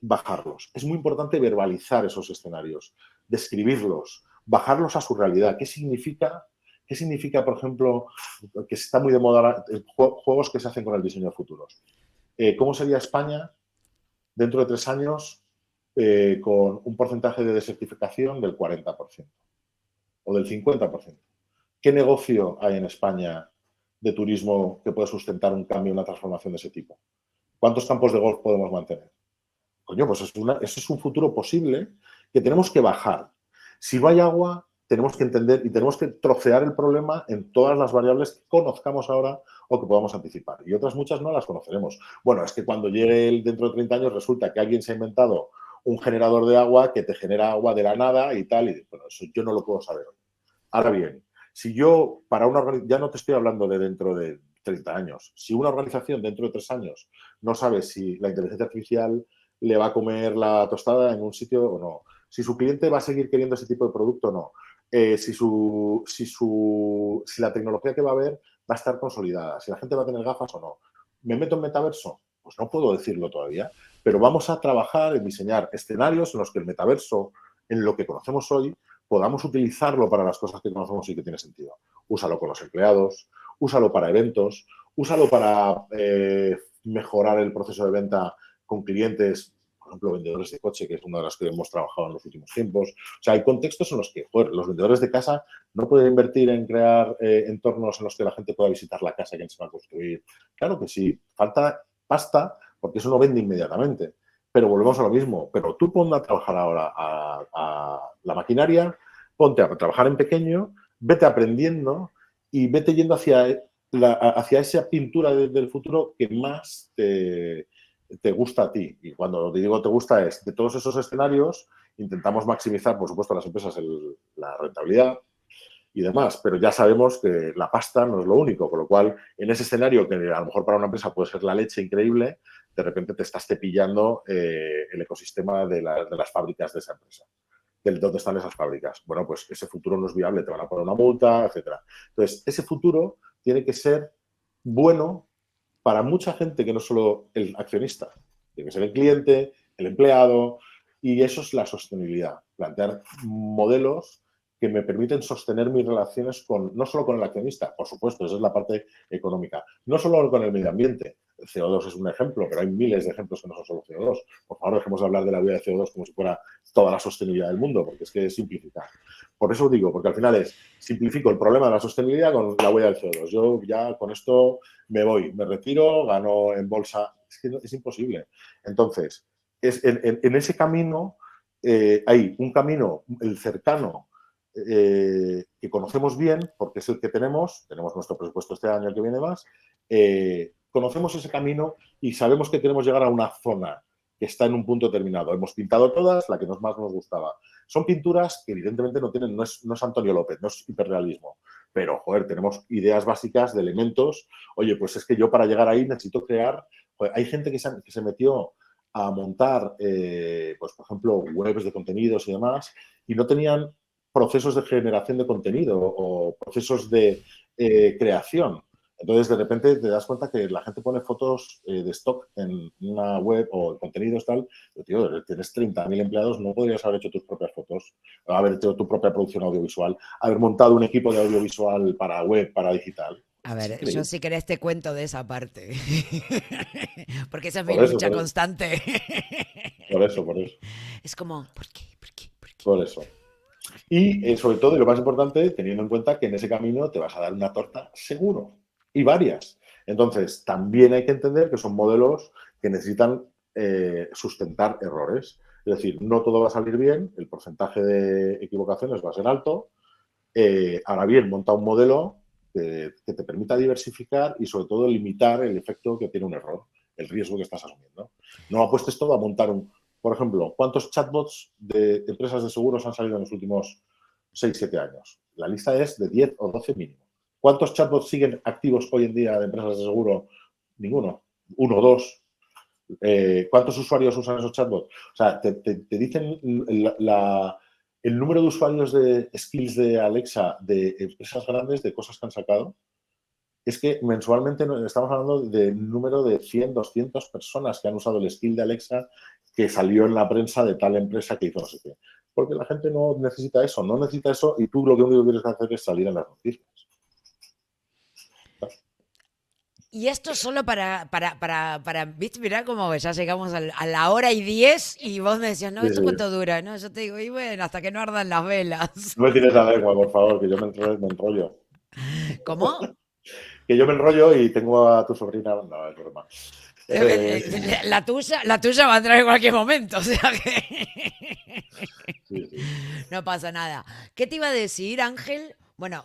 bajarlos. Es muy importante verbalizar esos escenarios, describirlos, bajarlos a su realidad. ¿Qué significa? ¿Qué significa, por ejemplo, que está muy de moda ahora, juegos que se hacen con el diseño de futuros? ¿Cómo sería España dentro de 3 años con un porcentaje de desertificación del 40% o del 50%? ¿Qué negocio hay en España de turismo que puede sustentar un cambio, una transformación de ese tipo? ¿Cuántos campos de golf podemos mantener? Coño, pues ese es un futuro posible que tenemos que bajar. Si no hay agua, tenemos que entender y tenemos que trocear el problema en todas las variables que conozcamos ahora o que podamos anticipar. Y otras muchas no las conoceremos. Bueno, es que cuando llegue dentro de 30 años resulta que alguien se ha inventado un generador de agua que te genera agua de la nada y tal. Y bueno, eso yo no lo puedo saber hoy. Ahora bien, si yo para una organización, ya no te estoy hablando de dentro de 30 años, si una organización dentro de 3 años no sabe si la inteligencia artificial le va a comer la tostada en un sitio o no, si su cliente va a seguir queriendo ese tipo de producto o no, si la tecnología que va a haber va a estar consolidada, si la gente va a tener gafas o no. ¿Me meto en metaverso? Pues no puedo decirlo todavía, pero vamos a trabajar en diseñar escenarios en los que el metaverso, en lo que conocemos hoy, podamos utilizarlo para las cosas que conocemos y que tiene sentido. Úsalo con los empleados, úsalo para eventos, úsalo para mejorar el proceso de venta con clientes, por ejemplo, vendedores de coche, que es una de las que hemos trabajado en los últimos tiempos. O sea, hay contextos en los que, joder, los vendedores de casa no pueden invertir en crear entornos en los que la gente pueda visitar la casa que se va a construir. Claro que sí, falta pasta porque eso no vende inmediatamente. Pero volvemos a lo mismo. Pero tú ponte a trabajar ahora a la maquinaria, ponte a trabajar en pequeño, vete aprendiendo y vete yendo hacia esa pintura del futuro que más te gusta a ti. Y cuando te digo te gusta es, de todos esos escenarios, intentamos maximizar, por supuesto, a las empresas la rentabilidad y demás, pero ya sabemos que la pasta no es lo único, con lo cual, en ese escenario que a lo mejor para una empresa puede ser la leche increíble, de repente te estás cepillando el ecosistema de las fábricas de esa empresa. ¿Dónde están esas fábricas? Bueno, pues ese futuro no es viable, te van a poner una multa, etcétera. Entonces, ese futuro tiene que ser bueno para mucha gente que no solo el accionista. Tiene que ser el cliente, el empleado, y eso es la sostenibilidad. Plantear modelos que me permiten sostener mis relaciones no solo con el accionista, por supuesto, esa es la parte económica, no solo con el medio ambiente. El CO2 es un ejemplo, pero hay miles de ejemplos que no son solo CO2. Por favor, dejemos de hablar de la vida de CO2 como si fuera toda la sostenibilidad del mundo, porque es que es simplificar. Por eso digo, porque al final simplifico el problema de la sostenibilidad con la huella del CO2. Yo ya con esto me voy, me retiro, gano en bolsa. Es que es imposible. Entonces, en ese camino hay un camino, el cercano, que conocemos bien, porque es el que tenemos nuestro presupuesto este año, el que viene más, conocemos ese camino y sabemos que queremos llegar a una zona que está en un punto determinado. Hemos pintado todas, la que más nos gustaba. Son pinturas que evidentemente no es Antonio López, no es hiperrealismo, pero, joder, tenemos ideas básicas de elementos. Oye, pues es que yo para llegar ahí necesito crear... Joder, hay gente que se metió a montar, pues por ejemplo, webs de contenidos y demás, y no tenían procesos de generación de contenido o procesos de creación. Entonces, de repente te das cuenta que la gente pone fotos de stock en una web o contenidos tal, pero, tío, tienes 30.000 empleados, no podrías haber hecho tus propias fotos, haber hecho tu propia producción audiovisual, haber montado un equipo de audiovisual para web, para digital. A Es ver, yo increíble. si querés te cuento de esa parte, porque esa es mi Por eso, lucha constante. por eso, por eso, Es como, ¿por qué? ¿Por qué? ¿Por qué? por eso. Y sobre todo, y lo más importante, teniendo en cuenta que en ese camino te vas a dar una torta seguro y varias. Entonces, también hay que entender que son modelos que necesitan sustentar errores. Es decir, no todo va a salir bien, el porcentaje de equivocaciones va a ser alto. Ahora bien, monta un modelo que te permita diversificar y sobre todo limitar el efecto que tiene un error, el riesgo que estás asumiendo. No apuestes todo a montar por ejemplo, ¿cuántos chatbots de empresas de seguros han salido en los últimos 6, 7 años. La lista es de 10 o 12 mínimo. ¿Cuántos chatbots siguen activos hoy en día de empresas de seguro? Ninguno. 1 o 2. ¿Cuántos usuarios usan esos chatbots? O sea, te dicen el número de usuarios de skills de Alexa de empresas grandes, de cosas que han sacado. Es que mensualmente estamos hablando del número de 100, 200 personas que han usado el skill de Alexa que salió en la prensa de tal empresa que hizo no sé qué. Porque la gente no necesita eso y tú lo único que tienes que hacer es salir en las noticias. Y esto solo ¿viste? Mirá como ya llegamos a la hora y 10 y vos me decías, no, Sí, ¿esto sí. cuánto dura? No, yo te digo, y bueno, hasta que no ardan las velas. No me tires la lengua, por favor, que yo me enrollo. ¿Cómo? Que yo me enrollo y tengo a tu sobrina. No, es broma. La tuya va a entrar en cualquier momento, o sea que Sí, sí. no pasa nada. ¿Qué te iba a decir, Ángel? Bueno,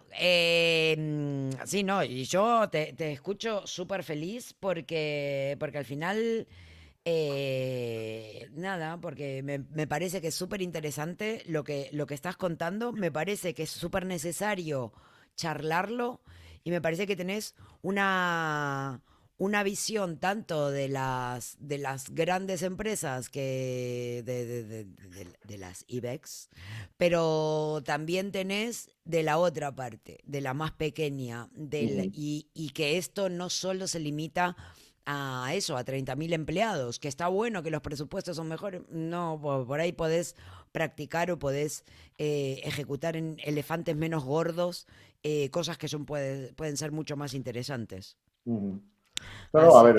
sí, no, y yo te escucho súper feliz porque al final, nada, porque me parece que es súper interesante lo que estás contando, me parece que es súper necesario charlarlo y me parece que tenés una visión tanto de las grandes empresas que de las IBEX, pero también tenés de la otra parte, de la más pequeña, Uh-huh. y que esto no solo se limita a eso, a 30.000 empleados, que está bueno que los presupuestos son mejores, no, por ahí podés practicar o podés ejecutar en elefantes menos gordos cosas que pueden ser mucho más interesantes. Uh-huh. No, a Así ver,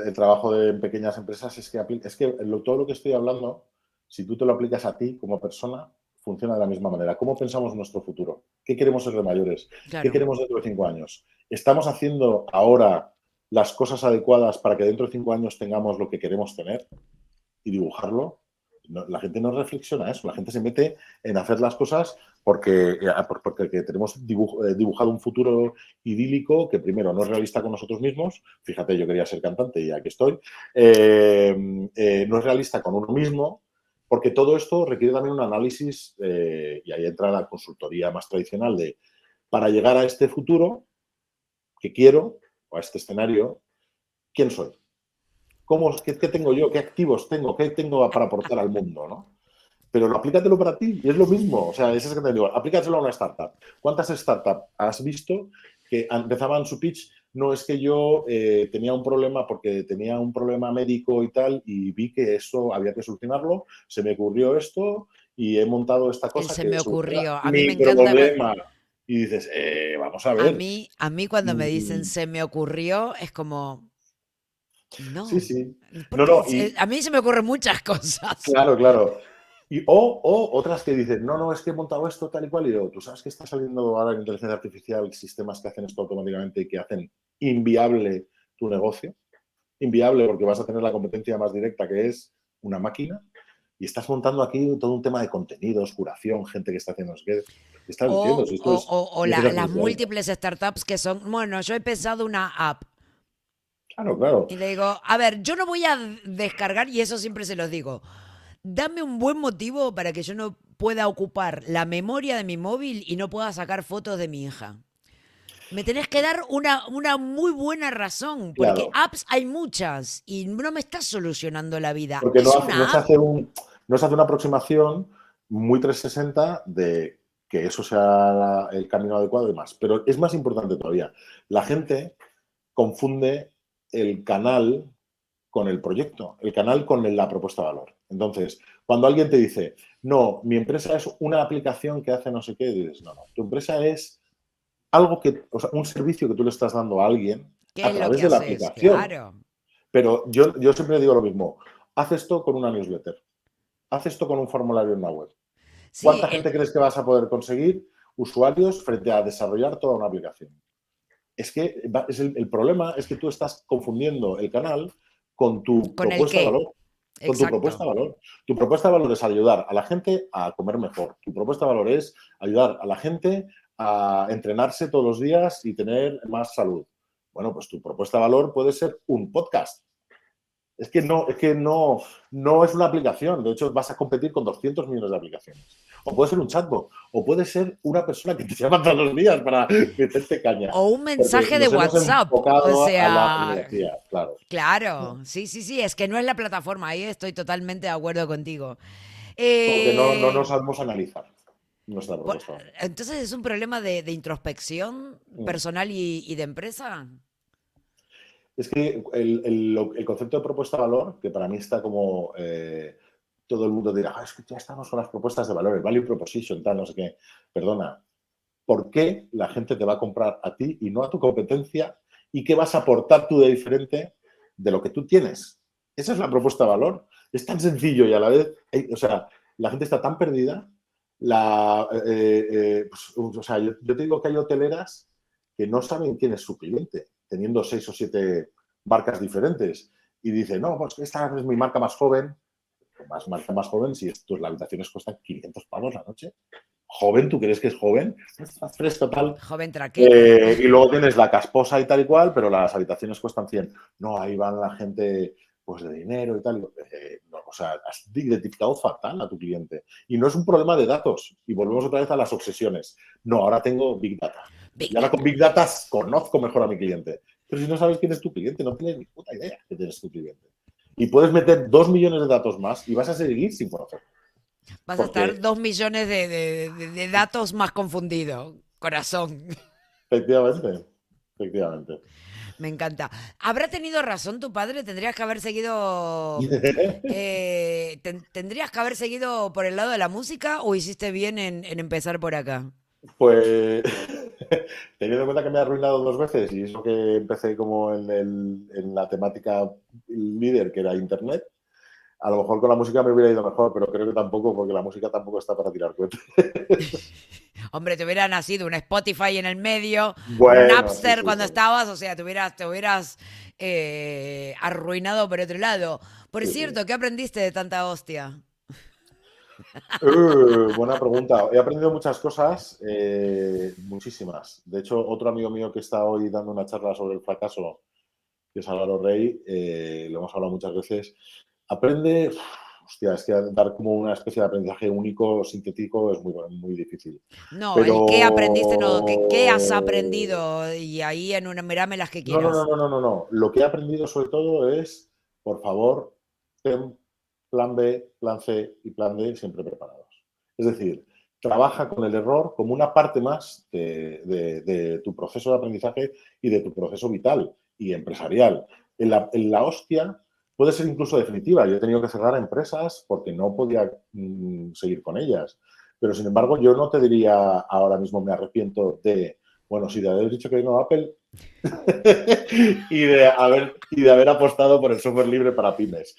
que, el trabajo de pequeñas empresas es que todo lo que estoy hablando, si tú te lo aplicas a ti como persona, funciona de la misma manera. ¿Cómo pensamos nuestro futuro? ¿Qué queremos ser de mayores? ¿Qué claro. queremos dentro de 5 años? ¿Estamos haciendo ahora las cosas adecuadas para que dentro de 5 años tengamos lo que queremos tener y dibujarlo? No, la gente no reflexiona eso, la gente se mete en hacer las cosas porque tenemos dibujado un futuro idílico que primero no es realista con nosotros mismos, fíjate, yo quería ser cantante y aquí estoy, no es realista con uno mismo, porque todo esto requiere también un análisis, y ahí entra la consultoría más tradicional de, para llegar a este futuro que quiero, o a este escenario, ¿quién soy? ¿Qué tengo yo? ¿Qué activos tengo? ¿Qué tengo para aportar al mundo? ¿No? Pero aplícatelo para ti y es lo mismo. O sea, es eso que te digo, aplícatelo a una startup. ¿Cuántas startups has visto que empezaban su pitch? No, es que yo tenía un problema porque tenía un problema médico y tal y vi que eso había que solucionarlo, se me ocurrió esto y he montado esta Él cosa se que me soluciona ocurrió. A mí me mi encanta problema. Y dices, vamos a a ver. mí, a mí cuando me dicen Mm, se me ocurrió, es como, sí, no. sí. No, Porque no, y a mí se me ocurren muchas cosas. claro, claro. O otras que dicen, no, no, es que he montado esto tal y cual. Y digo, tú sabes que está saliendo ahora en inteligencia artificial sistemas que hacen esto automáticamente y que hacen inviable tu negocio. Inviable porque vas a tener la competencia más directa que es una máquina. Y estás montando aquí todo un tema de contenidos, curación, gente que está haciendo no sé qué. ¿Qué estás diciendo? O, Si esto o, es o, o inteligencia las artificial. múltiples startups que son, bueno, yo he pensado una app. Claro, claro. Y le digo, a ver, yo no voy a descargar, y eso siempre se los digo, dame un buen motivo para que yo no pueda ocupar la memoria de mi móvil y no pueda sacar fotos de mi hija. Me tenés que dar una muy buena razón, porque Claro. apps hay muchas y no me estás solucionando la vida. Porque ¿Es no una se app? hace no se hace una aproximación muy 360 de que eso sea el camino adecuado y más. Pero es más importante todavía. La gente confunde el canal con el proyecto, el canal con la propuesta de valor. Entonces, cuando alguien te dice, no, mi empresa es una aplicación que hace no sé qué, dices, no, no, tu empresa es algo o sea, un servicio que tú le estás dando a alguien ¿Qué a es lo través que de la haces? aplicación. Claro. Pero yo siempre digo lo mismo, haz esto con una newsletter, haz esto con un formulario en la web. Sí, ¿Cuánta gente crees que vas a poder conseguir usuarios frente a desarrollar toda una aplicación? Es que el problema es que tú estás confundiendo el canal con tu ¿con el propuesta de qué? valor. Con tu propuesta Exacto. de valor. Tu propuesta de valor es ayudar a la gente a comer mejor. Tu propuesta de valor es ayudar a la gente a entrenarse todos los días y tener más salud. Bueno, pues tu propuesta de valor puede ser un podcast. Es que no, no es una aplicación. De hecho, vas a competir con 200 millones de aplicaciones. O puede ser un chatbot, o puede ser una persona que te llama todos los días para meterte caña. O un Porque mensaje de nos hemos WhatsApp. O enfocado a la sea, tecnología, claro. claro, sí, sí, sí, es que no es la plataforma, ahí estoy totalmente de acuerdo contigo. Porque no Eh, nos sabemos analizar nuestra por- propuesta. entonces es un problema de introspección Mm. personal y de empresa. Es que el concepto de propuesta de valor, que para mí está como todo el mundo dirá, es que ya estamos con las propuestas de valor, el value proposition, tal, no sé qué. Perdona, ¿por qué la gente te va a comprar a ti y no a tu competencia? ¿Y qué vas a aportar tú de diferente de lo que tú tienes? Esa es la propuesta de valor. Es tan sencillo y a la vez, o sea, la gente está tan perdida. Pues, o sea, yo te digo que hay hoteleras que no saben quién es su cliente, teniendo 6 o 7 marcas diferentes. Y dice, no, pues esta es mi marca más joven. Más marca más joven si las habitaciones cuestan 500 pavos la noche. Joven, ¿tú crees que es joven? Está fresco tal. Joven traqueto. Y luego tienes la casposa y tal y cual, pero las habitaciones cuestan 100. No, ahí van la gente pues de dinero y tal. No, o sea, has identificado fatal a tu cliente. Y no es un problema de datos. Y volvemos otra vez a las obsesiones. No, ahora tengo Big Data. Big Y ahora con Data. Big Data conozco mejor a mi cliente. Pero si no sabes quién es tu cliente, no tienes ni puta idea que tienes tu cliente. Y puedes meter 2 millones de datos más y vas a seguir sin conocer. Vas a estar Porque 2 millones de datos más confundido. Corazón. efectivamente, efectivamente. Me encanta. ¿Habrá tenido razón tu padre? ¿Tendrías que haber seguido... ¿Tendrías que haber seguido por el lado de la música o hiciste bien en empezar por acá? Pues teniendo en cuenta que me ha arruinado 2 veces y eso que empecé como en la temática líder que era Internet, a lo mejor con la música me hubiera ido mejor, pero creo que tampoco, porque la música tampoco está para tirar cohetes. Hombre, te hubiera nacido un Spotify en el medio, un Bueno, sí, Napster sí, cuando sí. estabas, o sea, te hubieras arruinado por otro lado. Por Sí, sí. cierto, ¿qué aprendiste de tanta hostia? Buena pregunta. He aprendido muchas cosas, muchísimas. De hecho, otro amigo mío que está hoy dando una charla sobre el fracaso, que es Álvaro Rey, lo hemos hablado muchas veces, aprende, hostia, es que dar como una especie de aprendizaje único, sintético, es muy difícil. No, el qué aprendiste, no, qué has Pero aprendido y ahí en una, mirame las que no, no, no, quieras. no, no, no, no. Lo que he aprendido sobre todo es, por favor, ten plan B, plan C y plan D siempre preparados. Es decir, trabaja con el error como una parte más de tu proceso de aprendizaje y de tu proceso vital y empresarial. En la hostia puede ser incluso definitiva. Yo he tenido que cerrar empresas porque no podía seguir con ellas. Pero, sin embargo, yo no te diría ahora mismo me arrepiento de, bueno, si de haber dicho que no a Apple, y de haber apostado por el software libre para pymes.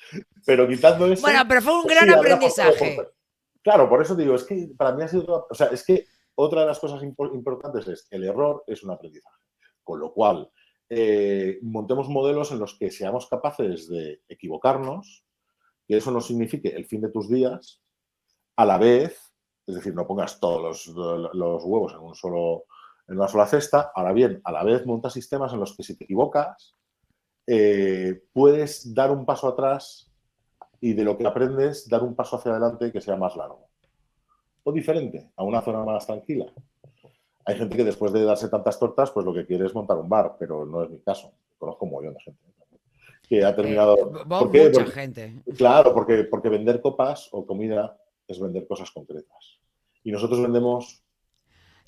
Pero quitando Bueno, eso, pero fue un pues gran sí, haber apostado aprendizaje. por... Claro, por eso digo, es que para mí ha sido... O sea, es que otra de las cosas importantes es el error es un aprendizaje. Con lo cual, montemos modelos en los que seamos capaces de equivocarnos, que eso no signifique el fin de tus días, a la vez, es decir, no pongas todos los huevos en una sola cesta. Ahora bien, a la vez monta sistemas en los que si te equivocas, puedes dar un paso atrás y de lo que aprendes dar un paso hacia adelante que sea más largo o diferente, a una zona más tranquila. Hay gente que después de darse tantas tortas, pues lo que quiere es montar un bar, pero no es mi caso. Conozco un montón de gente que ha terminado. Vos, ¿Por qué? mucha gente. Claro, porque vender copas o comida es vender cosas concretas. Y nosotros vendemos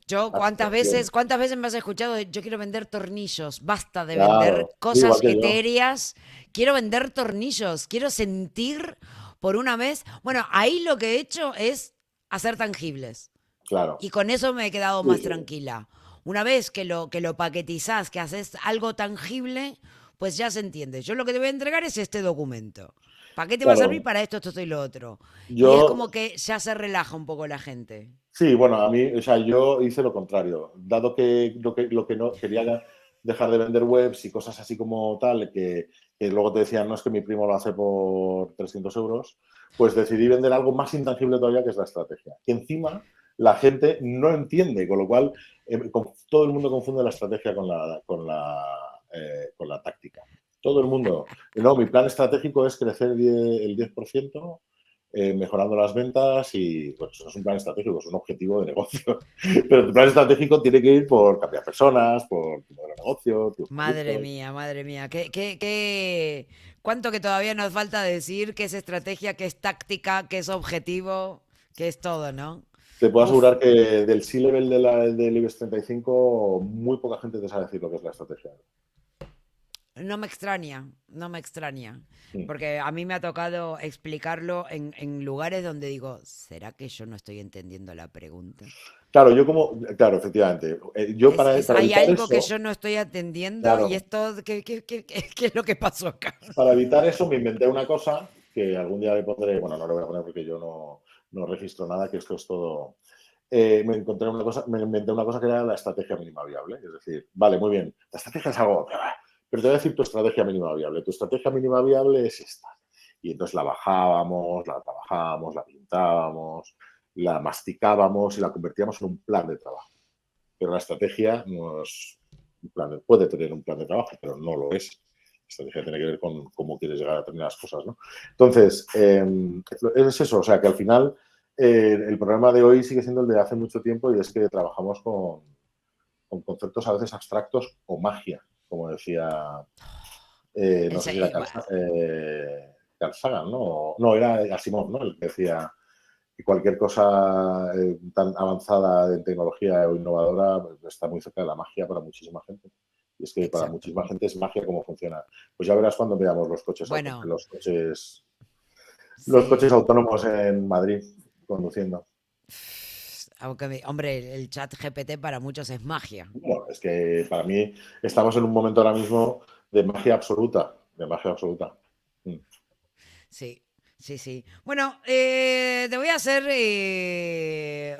Yo, abstracciones. cuántas veces me has escuchado de, yo quiero vender tornillos, basta de vender Claro, sí, igual cosas que yo. etéreas, quiero vender tornillos, quiero sentir por una vez. Bueno, ahí lo que he hecho es hacer tangibles. Claro. Y con eso me he quedado Sí, más sí. tranquila. Una vez que lo paquetizás, que haces algo tangible, pues ya se entiende. Yo lo que te voy a entregar es este documento. ¿Para qué te va a servir? Claro. Para esto, esto y lo otro. Y es Yo, como que ya se relaja un poco la gente. sí, bueno, a mí, o sea, yo hice lo contrario. Dado que lo que no quería dejar de vender webs y cosas así como tal, que luego te decían, no es que mi primo lo hace por 300 euros, pues decidí vender algo más intangible todavía, que es la estrategia. Que encima la gente no entiende, con lo cual todo el mundo confunde la estrategia con la táctica. Todo el mundo. No, mi plan estratégico es crecer el 10%, mejorando las ventas y, pues, eso es un plan estratégico, es un objetivo de negocio. Pero tu plan estratégico tiene que ir por cambiar personas, por tu modelo de negocio, tus Madre productos. mía, madre mía. ¿Cuánto que todavía nos falta decir qué es estrategia, qué es táctica, qué es objetivo, qué es todo, ¿no? Te puedo Uf, asegurar que del C-Level del IBEX 35, muy poca gente te sabe decir lo que es la estrategia. no me extraña, no me extraña. Mm. Porque a mí me ha tocado explicarlo en lugares donde digo, ¿será que yo no estoy entendiendo la pregunta? Claro, claro, efectivamente. Yo para Hay evitar algo que eso, yo no estoy atendiendo y claro, esto, ¿qué es lo que pasó acá? para evitar eso me inventé una cosa que algún día le pondré, bueno, no lo voy a poner porque yo no registro nada, que esto es todo. Me inventé una cosa que era la estrategia mínima viable. Es decir, vale, muy bien, la estrategia es algo, pero te voy a decir tu estrategia mínima viable. Tu estrategia mínima viable es esta. Y entonces la bajábamos, la trabajábamos, la pintábamos, la masticábamos y la convertíamos en un plan de trabajo. Pero la estrategia no es un plan, puede tener un plan de trabajo, pero no lo es. La estrategia tiene que ver con cómo quieres llegar a determinadas cosas, ¿no? Entonces, es eso, o sea, que al final el problema de hoy sigue siendo el de hace mucho tiempo y es que trabajamos con conceptos a veces abstractos o magia, como decía, no sé si era Carl Sagan, ¿no? No, era Asimov, ¿no? El que decía que cualquier cosa tan avanzada en tecnología o innovadora está muy cerca de la magia para muchísima gente. Y es que para Exacto. muchísima gente es magia cómo funciona. Pues ya verás cuando veamos Bueno, los sí. coches autónomos en Madrid conduciendo. Aunque, hombre, el chat GPT para muchos es magia. Bueno, es que para mí estamos en un momento ahora mismo de magia absoluta, de magia absoluta. Mm. Sí, sí, sí. Bueno, te voy a hacer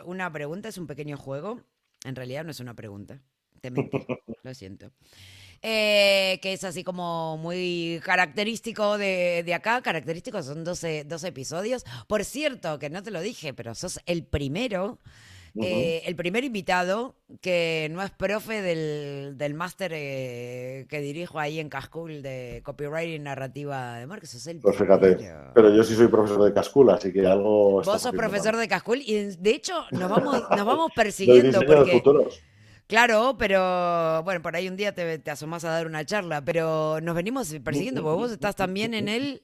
una pregunta, es un pequeño juego. En realidad no es una pregunta, te mentí, lo siento. Que es así como muy característico de acá. Característico son 12 episodios. Por cierto, que no te lo dije, pero sos Ujú. el primer invitado que no es profe del máster que dirijo ahí en Cascool de Copyright y Narrativa de Marcos. Sos el Pues fíjate, primero. pero yo sí soy profesor de Cascula, así que algo Vos estás sos haciendo mal. profesor de Cascool y de hecho nos vamos Doy persiguiendo diseño de porque, futuros. claro, pero bueno, por ahí un día te asomás a dar una charla, pero nos venimos persiguiendo porque vos estás también en el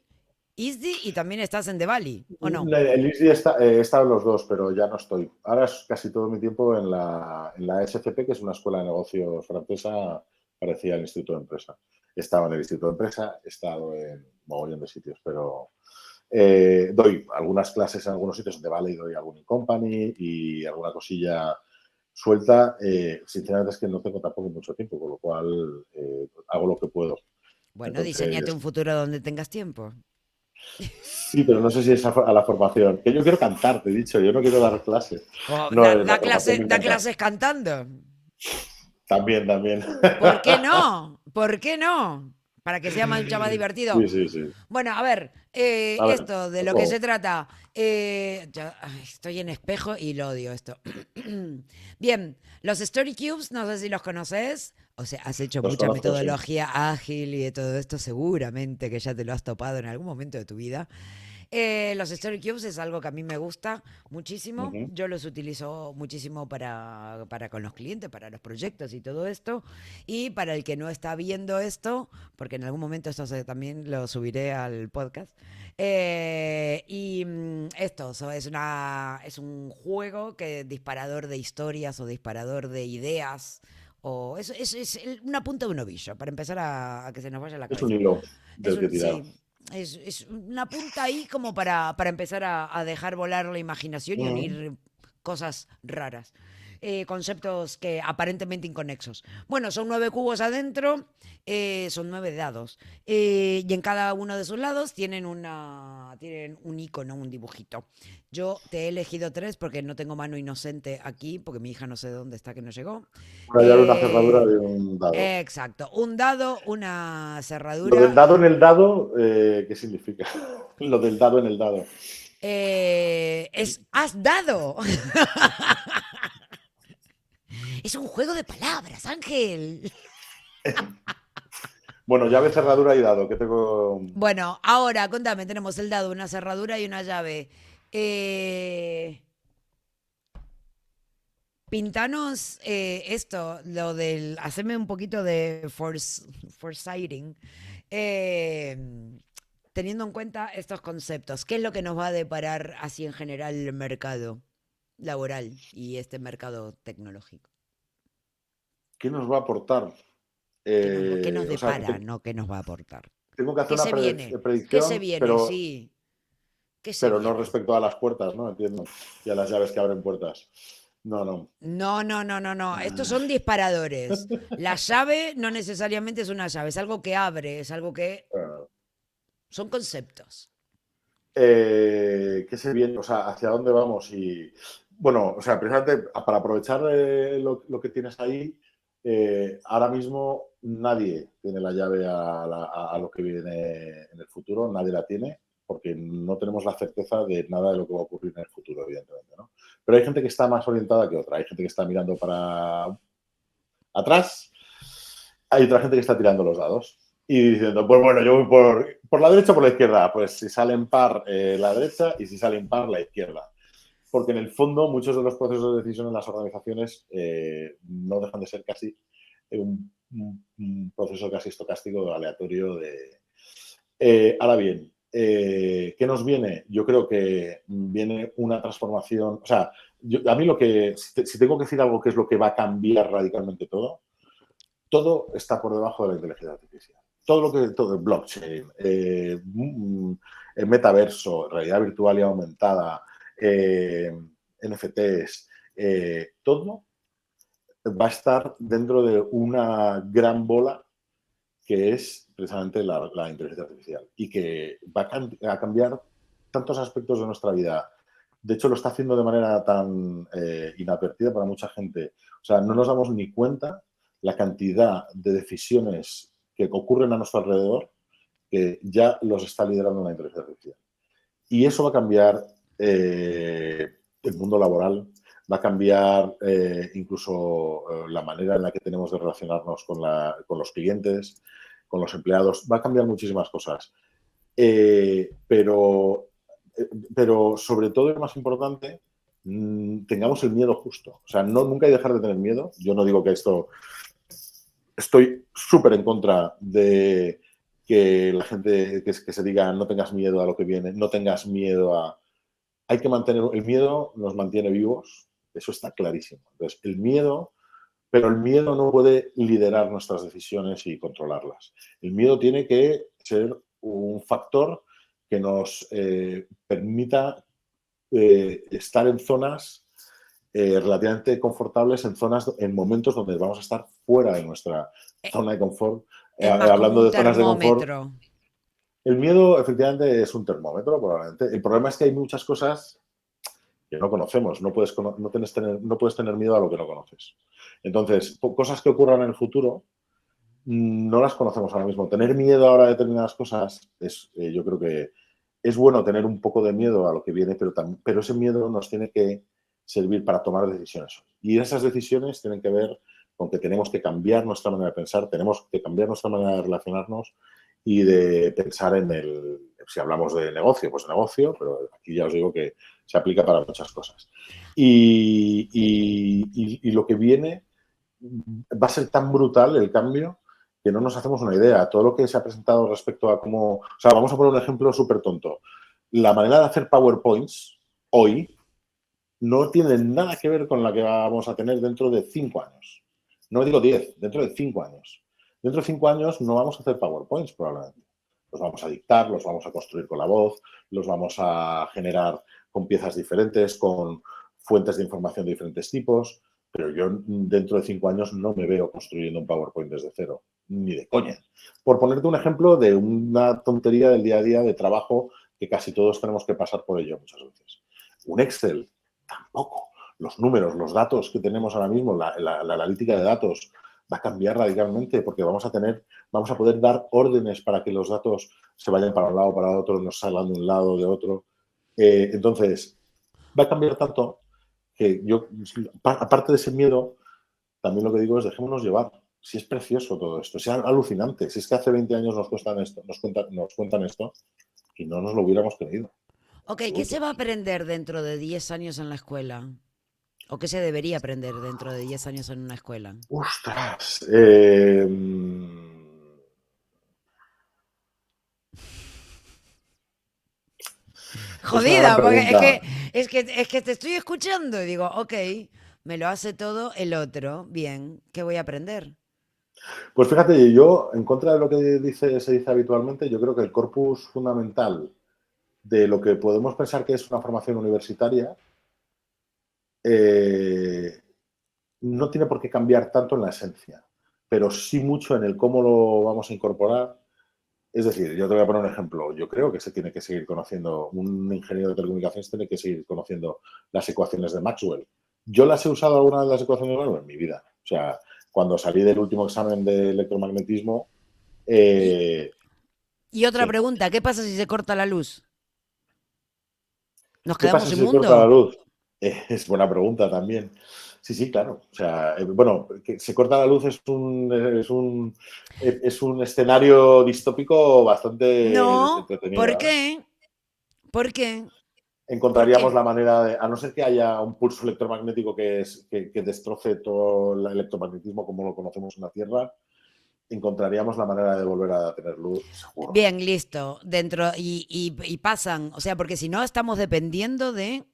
ISDI y también estás en The Valley, ¿o no? El ISDI he estado en los dos, pero ya no estoy. Ahora es casi todo mi tiempo en la SCP, que es una escuela de negocios francesa parecida al Instituto de Empresa. He estado en el Instituto de Empresa, he estado en mogollón de sitios, pero doy algunas clases en algunos sitios de Valley, doy algún company y alguna cosilla suelta. Sinceramente es que no tengo tampoco mucho tiempo, con lo cual hago lo que puedo. Bueno, diseñate Entonces, un futuro donde tengas tiempo. sí, pero no sé si es a la formación. Que yo quiero cantar, te he dicho, yo no quiero dar clases. Oh, No, la formación me da encanta. clases cantando. También, también. ¿Por qué no? ¿Por qué no? Para que sea mucho más divertido. Sí, sí, sí. Bueno, a ver, A ver, esto de el lo que se juego. trata. Estoy en espejo y lo odio esto. Bien, los Story Cubes, no sé si los conoces. O sea, has hecho Los mucha conozco, sí. metodología ágil y de todo esto, seguramente que ya te lo has topado en algún momento de tu vida. Los Story Cubes es algo que a mí me gusta muchísimo. Ujú, Yo los utilizo muchísimo para con los clientes, para los proyectos y todo esto. Y para el que no está viendo esto, porque en algún momento también lo subiré al podcast. Es un juego que disparador de historias o disparador de ideas. O una punta de un ovillo, para empezar a que se nos vaya la es un cabeza. hilo Es del que un, tirar. sí, es una punta ahí como para empezar a dejar volar la imaginación y Ujú. unir cosas raras. Conceptos que aparentemente inconexos. Bueno, son 9 cubos adentro, son 9 dados. Y en cada uno de sus lados tienen un icono, un dibujito. Yo te he elegido 3 porque no tengo mano inocente aquí, porque mi hija no sé dónde está que no llegó. Una llave, una cerradura de un dado. Exacto, un dado, una Lo del cerradura. dado en el dado, ¿qué significa? Lo del dado en el dado. Has dado. Es un juego de palabras, Ángel. Bueno, llave, cerradura y dado. ¿Qué tengo? Bueno, ahora, contame, tenemos el dado, una cerradura y una llave. Eh, Pintanos esto, lo del, haceme un poquito de foresighting, eh, teniendo en cuenta estos conceptos. ¿Qué es lo que nos va a deparar así en general el mercado laboral y este mercado tecnológico? ¿Qué nos va a aportar? Qué nos O sea, depara, no qué nos va a aportar? tengo que hacer ¿Qué una se viene? ¿Qué se predicción, viene? Sí, ¿qué se pero no viene? respecto a las puertas, ¿no? Entiendo. Y a las llaves que abren puertas. No, no. No, no, no, no, no. Estos son disparadores. La llave no necesariamente es una llave, es algo que abre, es algo que... Ah, Son conceptos. ¿qué se viene? O sea, ¿hacia dónde vamos? Y bueno, o sea, precisamente para aprovechar lo que tienes ahí, ahora mismo nadie tiene la llave a lo que viene en el futuro, nadie la tiene, porque no tenemos la certeza de nada de lo que va a ocurrir en el futuro, evidentemente, ¿no? Pero hay gente que está más orientada que otra, hay gente que está mirando para atrás, hay otra gente que está tirando los dados y diciendo, pues bueno, yo voy por la derecha o por la izquierda. Pues si sale en par la derecha y si sale impar la izquierda. Porque en el fondo muchos de los procesos de decisión en las organizaciones no dejan de ser casi un proceso casi estocástico, aleatorio. Ahora bien, ¿qué nos viene? Yo creo que viene una transformación. O sea, a mí si tengo que decir algo que es lo que va a cambiar radicalmente todo está por debajo de la inteligencia artificial. Todo el blockchain, el metaverso, realidad virtual y aumentada, NFTs, todo va a estar dentro de una gran bola que es precisamente la inteligencia artificial y que va a cambiar tantos aspectos de nuestra vida. De hecho, lo está haciendo de manera tan inadvertida para mucha gente. O sea, no nos damos ni cuenta la cantidad de decisiones que ocurren a nuestro alrededor que ya los está liderando la inteligencia artificial. Y eso va a cambiar el mundo laboral, va a cambiar incluso la manera en la que tenemos de relacionarnos con los clientes, con los empleados, va a cambiar muchísimas cosas. Eh, pero, pero sobre todo, y lo más importante, tengamos el miedo justo. O sea, nunca hay que dejar de tener miedo. Yo no digo que esto... Estoy súper en contra de que la gente que se diga no tengas miedo a lo que viene, no tengas miedo a... Hay que mantener... El miedo nos mantiene vivos, eso está clarísimo. Entonces, pero el miedo no puede liderar nuestras decisiones y controlarlas. El miedo tiene que ser un factor que nos permita estar en zonas relativamente confortables, en momentos donde vamos a estar fuera de nuestra zona de confort. Es más como Hablando un de zonas de confort, termómetro. el miedo efectivamente es un termómetro, probablemente. El problema es que hay muchas cosas que no conocemos. No puedes tener miedo a lo que no conoces. Entonces, cosas que ocurran en el futuro no las conocemos ahora mismo. Tener miedo ahora a determinadas cosas yo creo que es bueno tener un poco de miedo a lo que viene, pero ese miedo nos tiene que servir para tomar decisiones. Y esas decisiones tienen que ver con que tenemos que cambiar nuestra manera de pensar, tenemos que cambiar nuestra manera de relacionarnos y de pensar si hablamos de negocio, pues negocio, pero aquí ya os digo que se aplica para muchas cosas. Y lo que viene va a ser tan brutal el cambio que no nos hacemos una idea. Todo lo que se ha presentado respecto a cómo... O sea, vamos a poner un ejemplo súper tonto. La manera de hacer PowerPoints hoy no tiene nada que ver con la que vamos a tener dentro de 5 años. No digo 10, dentro de 5 años. Dentro de 5 años no vamos a hacer PowerPoints probablemente. Los vamos a dictar, los vamos a construir con la voz, los vamos a generar con piezas diferentes, con fuentes de información de diferentes tipos, pero yo dentro de 5 años no me veo construyendo un PowerPoint desde cero, ni de coña. Por ponerte un ejemplo de una tontería del día a día de trabajo que casi todos tenemos que pasar por ello muchas veces. Un Excel, tampoco. Los números, los datos que tenemos ahora mismo, la analítica de datos va a cambiar radicalmente porque vamos a poder dar órdenes para que los datos se vayan para un lado, para otro, nos salgan de un lado, de otro. Entonces, va a cambiar tanto que yo, aparte de ese miedo, también lo que digo es dejémonos llevar. Si es precioso todo esto, si es alucinante. Si es que hace 20 años nos cuentan esto y no nos lo hubiéramos creído. En Ok, ¿qué se absoluto. va a aprender dentro de 10 años en la escuela? ¿O qué se debería aprender dentro de 10 años en una escuela? ¡Ostras! Es una gran Jodida, porque pregunta. es que te estoy escuchando y digo, ok, me lo hace todo el otro, bien, ¿qué voy a aprender? Pues fíjate, yo, en contra de lo que se dice habitualmente, yo creo que el corpus fundamental de lo que podemos pensar que es una formación universitaria eh, no tiene por qué cambiar tanto en la esencia, pero sí mucho en el cómo lo vamos a incorporar. Es decir, yo te voy a poner un ejemplo. Yo creo que se tiene que seguir conociendo, un ingeniero de telecomunicaciones tiene que seguir conociendo las ecuaciones de Maxwell. ¿Yo las he usado alguna de las ecuaciones de Maxwell? En mi vida. O sea, cuando salí del último examen de electromagnetismo, Y, eh, y otra sí. pregunta, ¿qué pasa si se corta la luz? ¿Nos ¿Qué quedamos pasa sin si se corta la mundo? luz? Es buena pregunta también. Sí, sí, claro. O sea, bueno, que se corta la luz es un escenario distópico bastante No, entretenido. ¿por ¿Eh? qué? ¿Por qué? ¿Por Encontraríamos qué? la manera de, a no ser que haya un pulso electromagnético que destroce todo el electromagnetismo como lo conocemos en la Tierra, encontraríamos la manera de volver a tener luz, seguro. Bien, listo. Dentro, y pasan, o sea, porque si no estamos dependiendo de,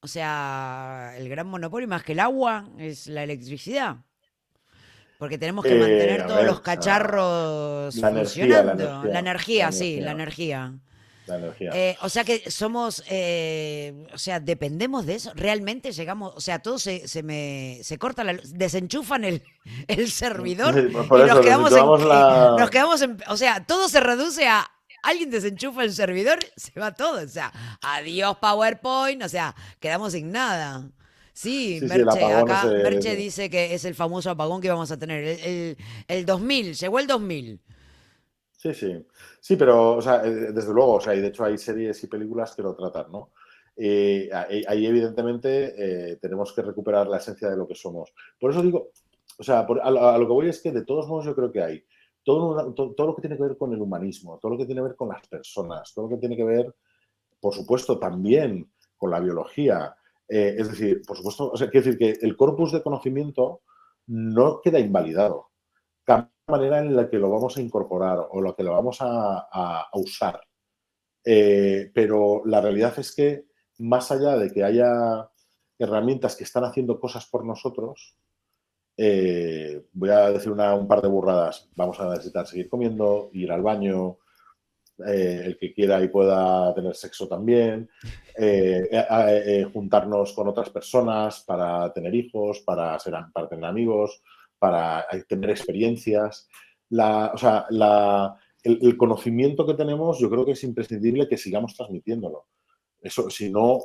o sea, el gran monopolio más que el agua es la electricidad. Porque tenemos que mantener A todos ver, los o sea, cacharros la energía, la funcionando. energía, La la energía, sí, la energía, energía. la energía. O sea que somos, o sea, dependemos de eso. Realmente llegamos, o sea, todo se corta la luz, desenchufan el servidor Por y nos eso, quedamos necesitábamos nos la... quedamos en, o sea, todo se reduce a alguien desenchufa el servidor, se va todo. O sea, adiós PowerPoint, o sea, quedamos sin nada. Sí, Sí, sí, el Merche, apagón acá ese... Merche dice que es el famoso apagón que vamos a tener. El 2000, llegó el 2000. Sí, sí. Sí, pero, o sea, desde luego, o sea, y de hecho hay series y películas que lo tratan, ¿no? Ahí evidentemente, tenemos que recuperar la esencia de lo que somos. Por eso digo, o sea, a lo que voy es que de todos modos yo creo que hay todo lo que tiene que ver con el humanismo, todo lo que tiene que ver con las personas, todo lo que tiene que ver, por supuesto, también con la biología. Es decir, por supuesto, o sea, quiero decir que el corpus de conocimiento no queda invalidado, cambia la manera en la que lo vamos a incorporar o lo que lo vamos a usar. Pero la realidad es que más allá de que haya herramientas que están haciendo cosas por nosotros, voy a decir un par de burradas. Vamos a necesitar seguir comiendo, ir al baño, el que quiera y pueda tener sexo también, juntarnos con otras personas para tener hijos, para tener amigos, para tener experiencias. O sea, el conocimiento que tenemos yo creo que es imprescindible que sigamos transmitiéndolo. Eso, si no,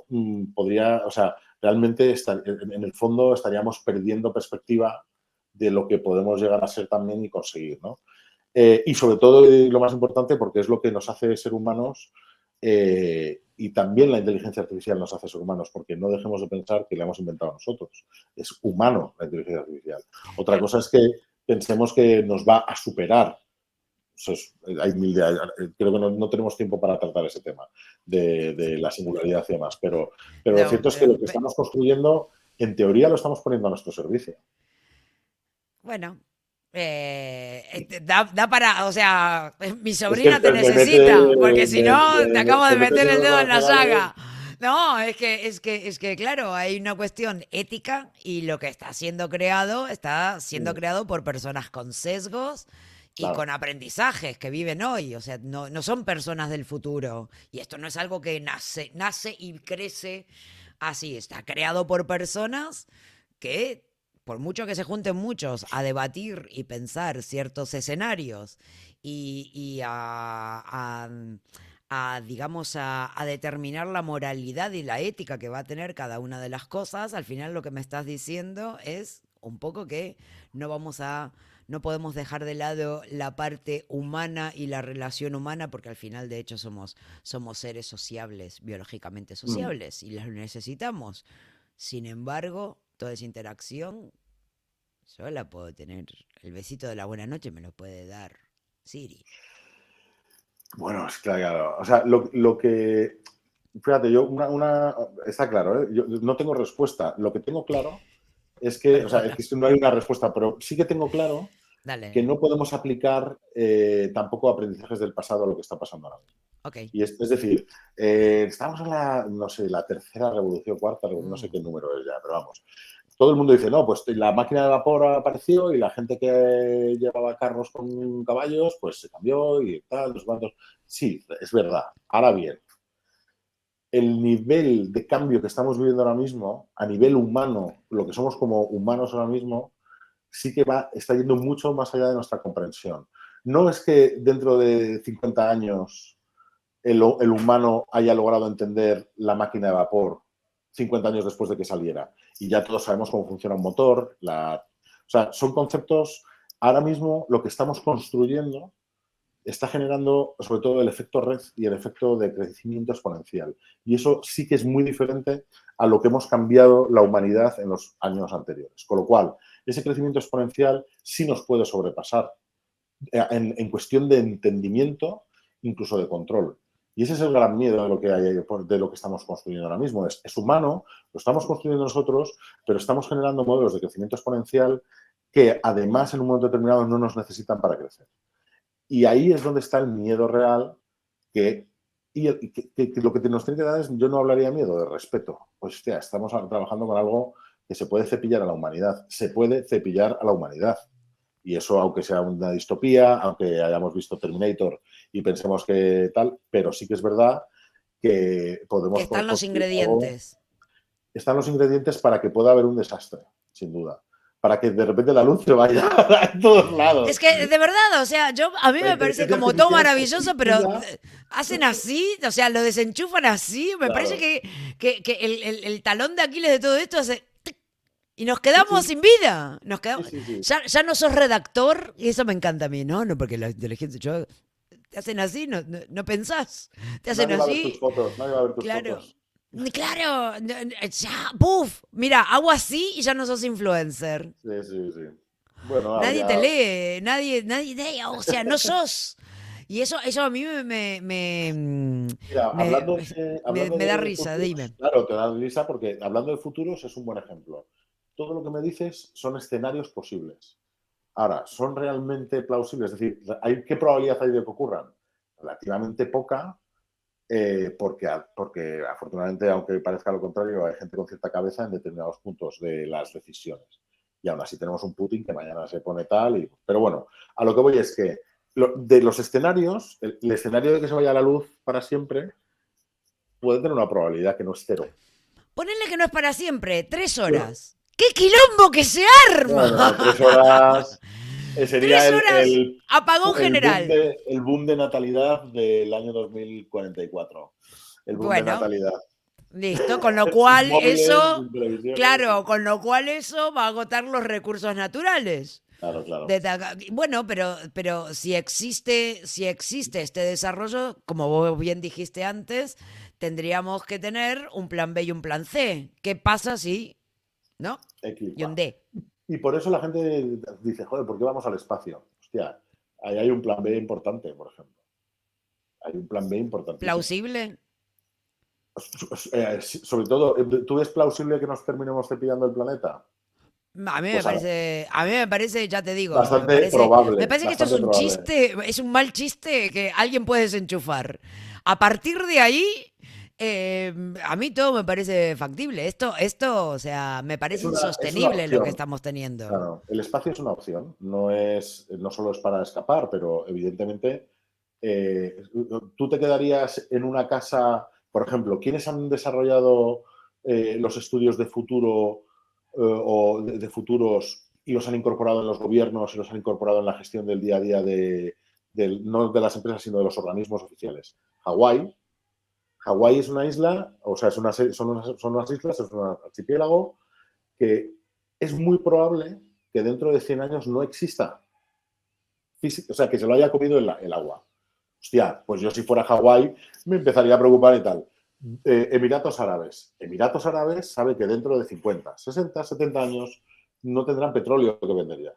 podría, o sea, realmente en el fondo estaríamos perdiendo perspectiva de lo que podemos llegar a ser también y conseguir, ¿no? Y sobre todo, y lo más importante, porque es lo que nos hace ser humanos, y también la inteligencia artificial nos hace ser humanos, porque no dejemos de pensar que la hemos inventado nosotros. Es humano la inteligencia artificial. Otra cosa es que pensemos que nos va a superar. Eso hay creo que no tenemos tiempo para tratar ese tema de la singularidad y demás, pero lo No, cierto es que lo que estamos construyendo, en teoría, lo estamos poniendo a nuestro servicio. bueno, da para, o sea, mi Es que sobrina te necesita, porque si no, te acabo de me metes meter en el unos dedo en la berenjenales. llaga. No, claro, hay una cuestión ética y lo que está siendo creado está siendo creado por personas con sesgos y Claro. con aprendizajes que viven hoy. O sea, no son personas del futuro. Y esto no es algo que nace y crece así. Está creado por personas que por mucho que se junten muchos a debatir y pensar ciertos escenarios y digamos, a determinar la moralidad y la ética que va a tener cada una de las cosas, al final lo que me estás diciendo es un poco que no vamos a, no podemos dejar de lado la parte humana y la relación humana, porque al final, de hecho, somos seres sociables, biológicamente Mm. sociables, y las necesitamos. Sin embargo, toda esa interacción Yo la puedo tener. El besito de la buena noche me lo puede dar Siri. Bueno, es claro. O sea, lo que. Fíjate, está claro, ¿eh? Yo no tengo respuesta. Lo que tengo claro es que, o sea, es que no hay una respuesta, pero sí que tengo claro que Dale. no podemos aplicar tampoco aprendizajes del pasado a lo que está pasando ahora mismo. Ok. Y es decir, estamos en no sé, la tercera revolución, cuarta revolución, no sé qué número es ya, pero vamos. Todo el mundo dice, no, pues la máquina de vapor apareció y la gente que llevaba carros con caballos, pues se cambió y tal, los cuantos. Sí, es verdad. Ahora bien, el nivel de cambio que estamos viviendo ahora mismo, a nivel humano, lo que somos como humanos ahora mismo, sí que está yendo mucho más allá de nuestra comprensión. No es que dentro de 50 años el humano haya logrado entender la máquina de vapor 50 años después de que saliera y ya todos sabemos cómo funciona un motor. O sea, son conceptos, ahora mismo lo que estamos construyendo está generando sobre todo el efecto red y el efecto de crecimiento exponencial. Y eso sí que es muy diferente a lo que hemos cambiado la humanidad en los años anteriores. Con lo cual, ese crecimiento exponencial sí nos puede sobrepasar en cuestión de entendimiento, incluso de control. Y ese es el gran miedo de lo que hay, de lo que estamos construyendo ahora mismo. Es humano, lo estamos construyendo nosotros, pero estamos generando modelos de crecimiento exponencial que además en un momento determinado no nos necesitan para crecer. Y ahí es donde está el miedo real que, que lo que nos tiene que dar es, yo no hablaría de miedo, de respeto. Pues hostia, estamos trabajando con algo que se puede cepillar a la humanidad. Se puede cepillar a la humanidad. Y eso, aunque sea una distopía, aunque hayamos visto Terminator y pensemos que tal, pero sí que es verdad que Que podemos están los construir algo. ingredientes. Están los ingredientes para que pueda haber un desastre, sin duda. Para que de repente la luz se vaya a todos lados. Es que de verdad, o sea, a mí La me parece inteligencia como todo artificial maravilloso, pero asistida, hacen así, o sea, lo desenchufan así. Me parece claro. que el talón de Aquiles de todo esto hace tic, y nos Sí, quedamos sí, sin vida. sí, sí, sí. Ya no sos redactor, y eso me encanta a mí, ¿no? No, porque la inteligencia, te hacen así, no pensás. Te hacen Nadie va a ver tus así, fotos, nadie va a ver tus claro. fotos. Claro, ya, ¡puf! Mira, hago así y ya no sos influencer. Sí, sí, sí. Bueno, Nadie te habría. lee, o sea, no sos. Y eso a mí Mira, me hablando da de risa, futuros, dime. claro, te da risa porque hablando de futuros es un buen ejemplo. Todo lo que me dices son escenarios posibles. Ahora, ¿son realmente plausibles? Es decir, ¿qué probabilidad hay de que ocurran? Relativamente poca, porque afortunadamente, aunque parezca lo contrario, hay gente con cierta cabeza en determinados puntos de las decisiones. Y aún así tenemos un Putin que mañana se pone tal. Pero bueno, a lo que voy es que de los escenarios, el escenario de que se vaya a la luz para siempre puede tener una probabilidad que no es cero. Ponele que no es para siempre, 3 horas. Bueno, ¡Qué quilombo que se arma! bueno, 3 horas sería Tres horas, apagón general. el boom de natalidad del año 2044. El boom de Bueno, natalidad. listo, con lo Sin cual móviles, eso, sin televisiones. claro, con lo cual eso va a agotar los recursos naturales. Claro, claro. Bueno, pero si existe este desarrollo, como vos bien dijiste antes, tendríamos que tener un plan B y un plan C. ¿Qué pasa si, no? Y un Equipa. D. Y por eso la gente dice, joder, ¿por qué vamos al espacio? Hostia, ahí hay un plan B importante, por ejemplo. Hay un plan B importantísimo. ¿Plausible? Sobre todo, ¿tú ves plausible que nos terminemos cepillando el planeta? A mí me Pues parece, ya te digo, bastante me probable, parece que esto es bastante un probable. chiste, es un mal chiste que alguien puede desenchufar. A partir de ahí, a mí todo me parece factible. Esto, o sea, me parece Es una insostenible lo que opción. estamos teniendo. Claro, el espacio es una opción, no solo es para escapar, pero evidentemente tú te quedarías en una casa, por ejemplo, ¿quiénes han desarrollado los estudios de futuro o de futuros y los han incorporado en los gobiernos y los han incorporado en la gestión del día a día no de las empresas, sino de los organismos oficiales? Hawái. Hawái es una isla, o sea, son unas islas, es un archipiélago que es muy probable que dentro de 100 años no exista. O sea, que se lo haya comido el agua. Hostia, pues yo si fuera Hawái me empezaría a preocupar y tal. Emiratos Árabes. Emiratos Árabes sabe que dentro de 50, 60, 70 años no tendrán petróleo que vender ya.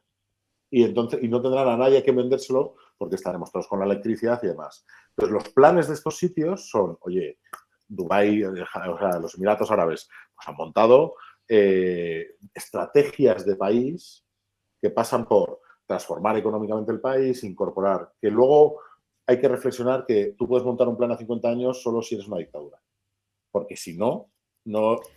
Y entonces, y no tendrán a nadie que vendérselo porque estaremos todos con la electricidad y demás. Entonces, los planes de estos sitios son, oye, Dubái, o sea, los Emiratos Árabes, pues han montado estrategias de país que pasan por transformar económicamente el país, incorporar, que luego hay que reflexionar que tú puedes montar un plan a 50 años solo si eres una dictadura. Porque si no,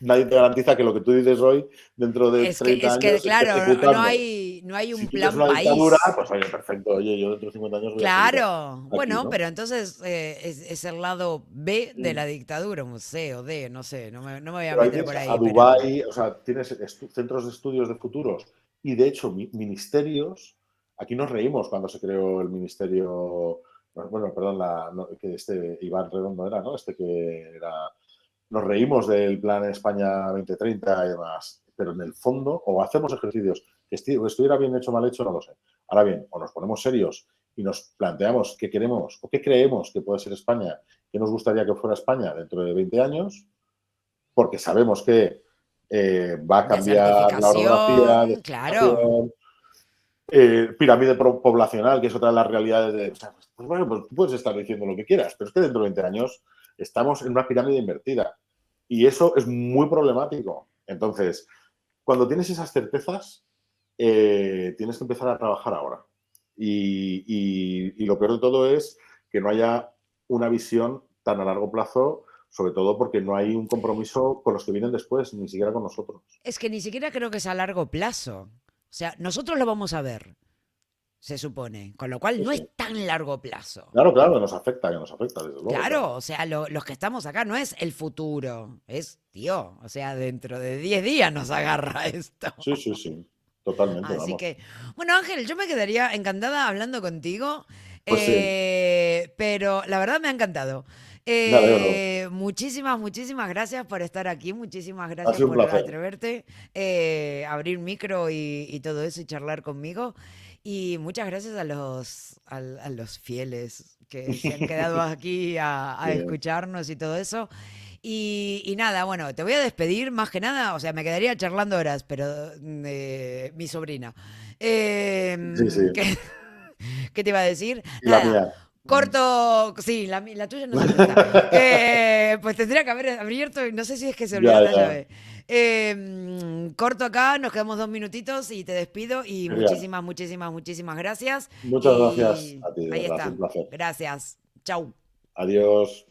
nadie te garantiza que lo que tú dices hoy, dentro de Es que, 30 es que años, se esté claro, no ejecutando. hay, no hay Si un tú tienes plan una dictadura, país. pues oye, perfecto, oye, yo dentro de 50 años voy a seguir Claro, aquí, bueno, ¿no? pero entonces es el lado B de Mm. la dictadura, un C o D, no sé, no me voy a Pero ahí meter tienes por a ahí, pero Dubái, o sea, tienes centros de estudios de futuros y de hecho ministerios. Aquí nos reímos cuando se creó el ministerio, bueno, perdón, que Iván Redondo era, ¿no? Que era, nos reímos del plan España 2030 y demás, pero en el fondo, o hacemos ejercicios que estuviera bien hecho o mal hecho, no lo sé. Ahora bien, o nos ponemos serios y nos planteamos qué queremos o qué creemos que puede ser España, qué nos gustaría que fuera España dentro de 20 años, porque sabemos que va a cambiar la orografía, desertificación, claro. desertificación, pirámide poblacional, que es otra de las realidades de... O sea, pues bueno, pues tú puedes estar diciendo lo que quieras, pero es que dentro de 20 años estamos en una pirámide invertida. Y eso es muy problemático. Entonces, cuando tienes esas certezas, tienes que empezar a trabajar ahora. Y lo peor de todo es que no haya una visión tan a largo plazo, sobre todo porque no hay un compromiso con los que vienen después, ni siquiera con nosotros. Es que ni siquiera creo que es a largo plazo. O sea, nosotros lo vamos a ver, se supone, con lo cual Sí, no es sí. tan largo plazo. Claro, claro, que nos afecta, desde luego, claro. Claro, o sea, los que estamos acá no es el futuro, es, tío, o sea, dentro de 10 días nos agarra esto. Sí, sí, sí, totalmente, Así vamos. que, bueno, Ángel, yo me quedaría encantada hablando contigo, Pues sí, pero la verdad me ha encantado. me alegro. Muchísimas, muchísimas gracias por estar aquí, muchísimas Ha gracias sido un por placer. atreverte, abrir micro y todo eso y charlar conmigo. Y muchas gracias a los fieles que se han quedado aquí a Bien. escucharnos y todo eso. Y nada, bueno, te voy a despedir más que nada, o sea, me quedaría charlando horas, pero mi sobrina. Sí, sí. ¿Qué, qué te iba a decir? Y la Nada, mía. corto, sí, la tuya no se presta. Pues tendría que haber abierto y no sé si es que se olvidó Ya, la ya. llave. Corto acá, nos quedamos 2 minutitos y te despido y Genial. muchísimas, muchísimas, muchísimas gracias. Muchas gracias Y a ti, de ahí verdad, ha sido está. un placer. Gracias. Chau. Adiós.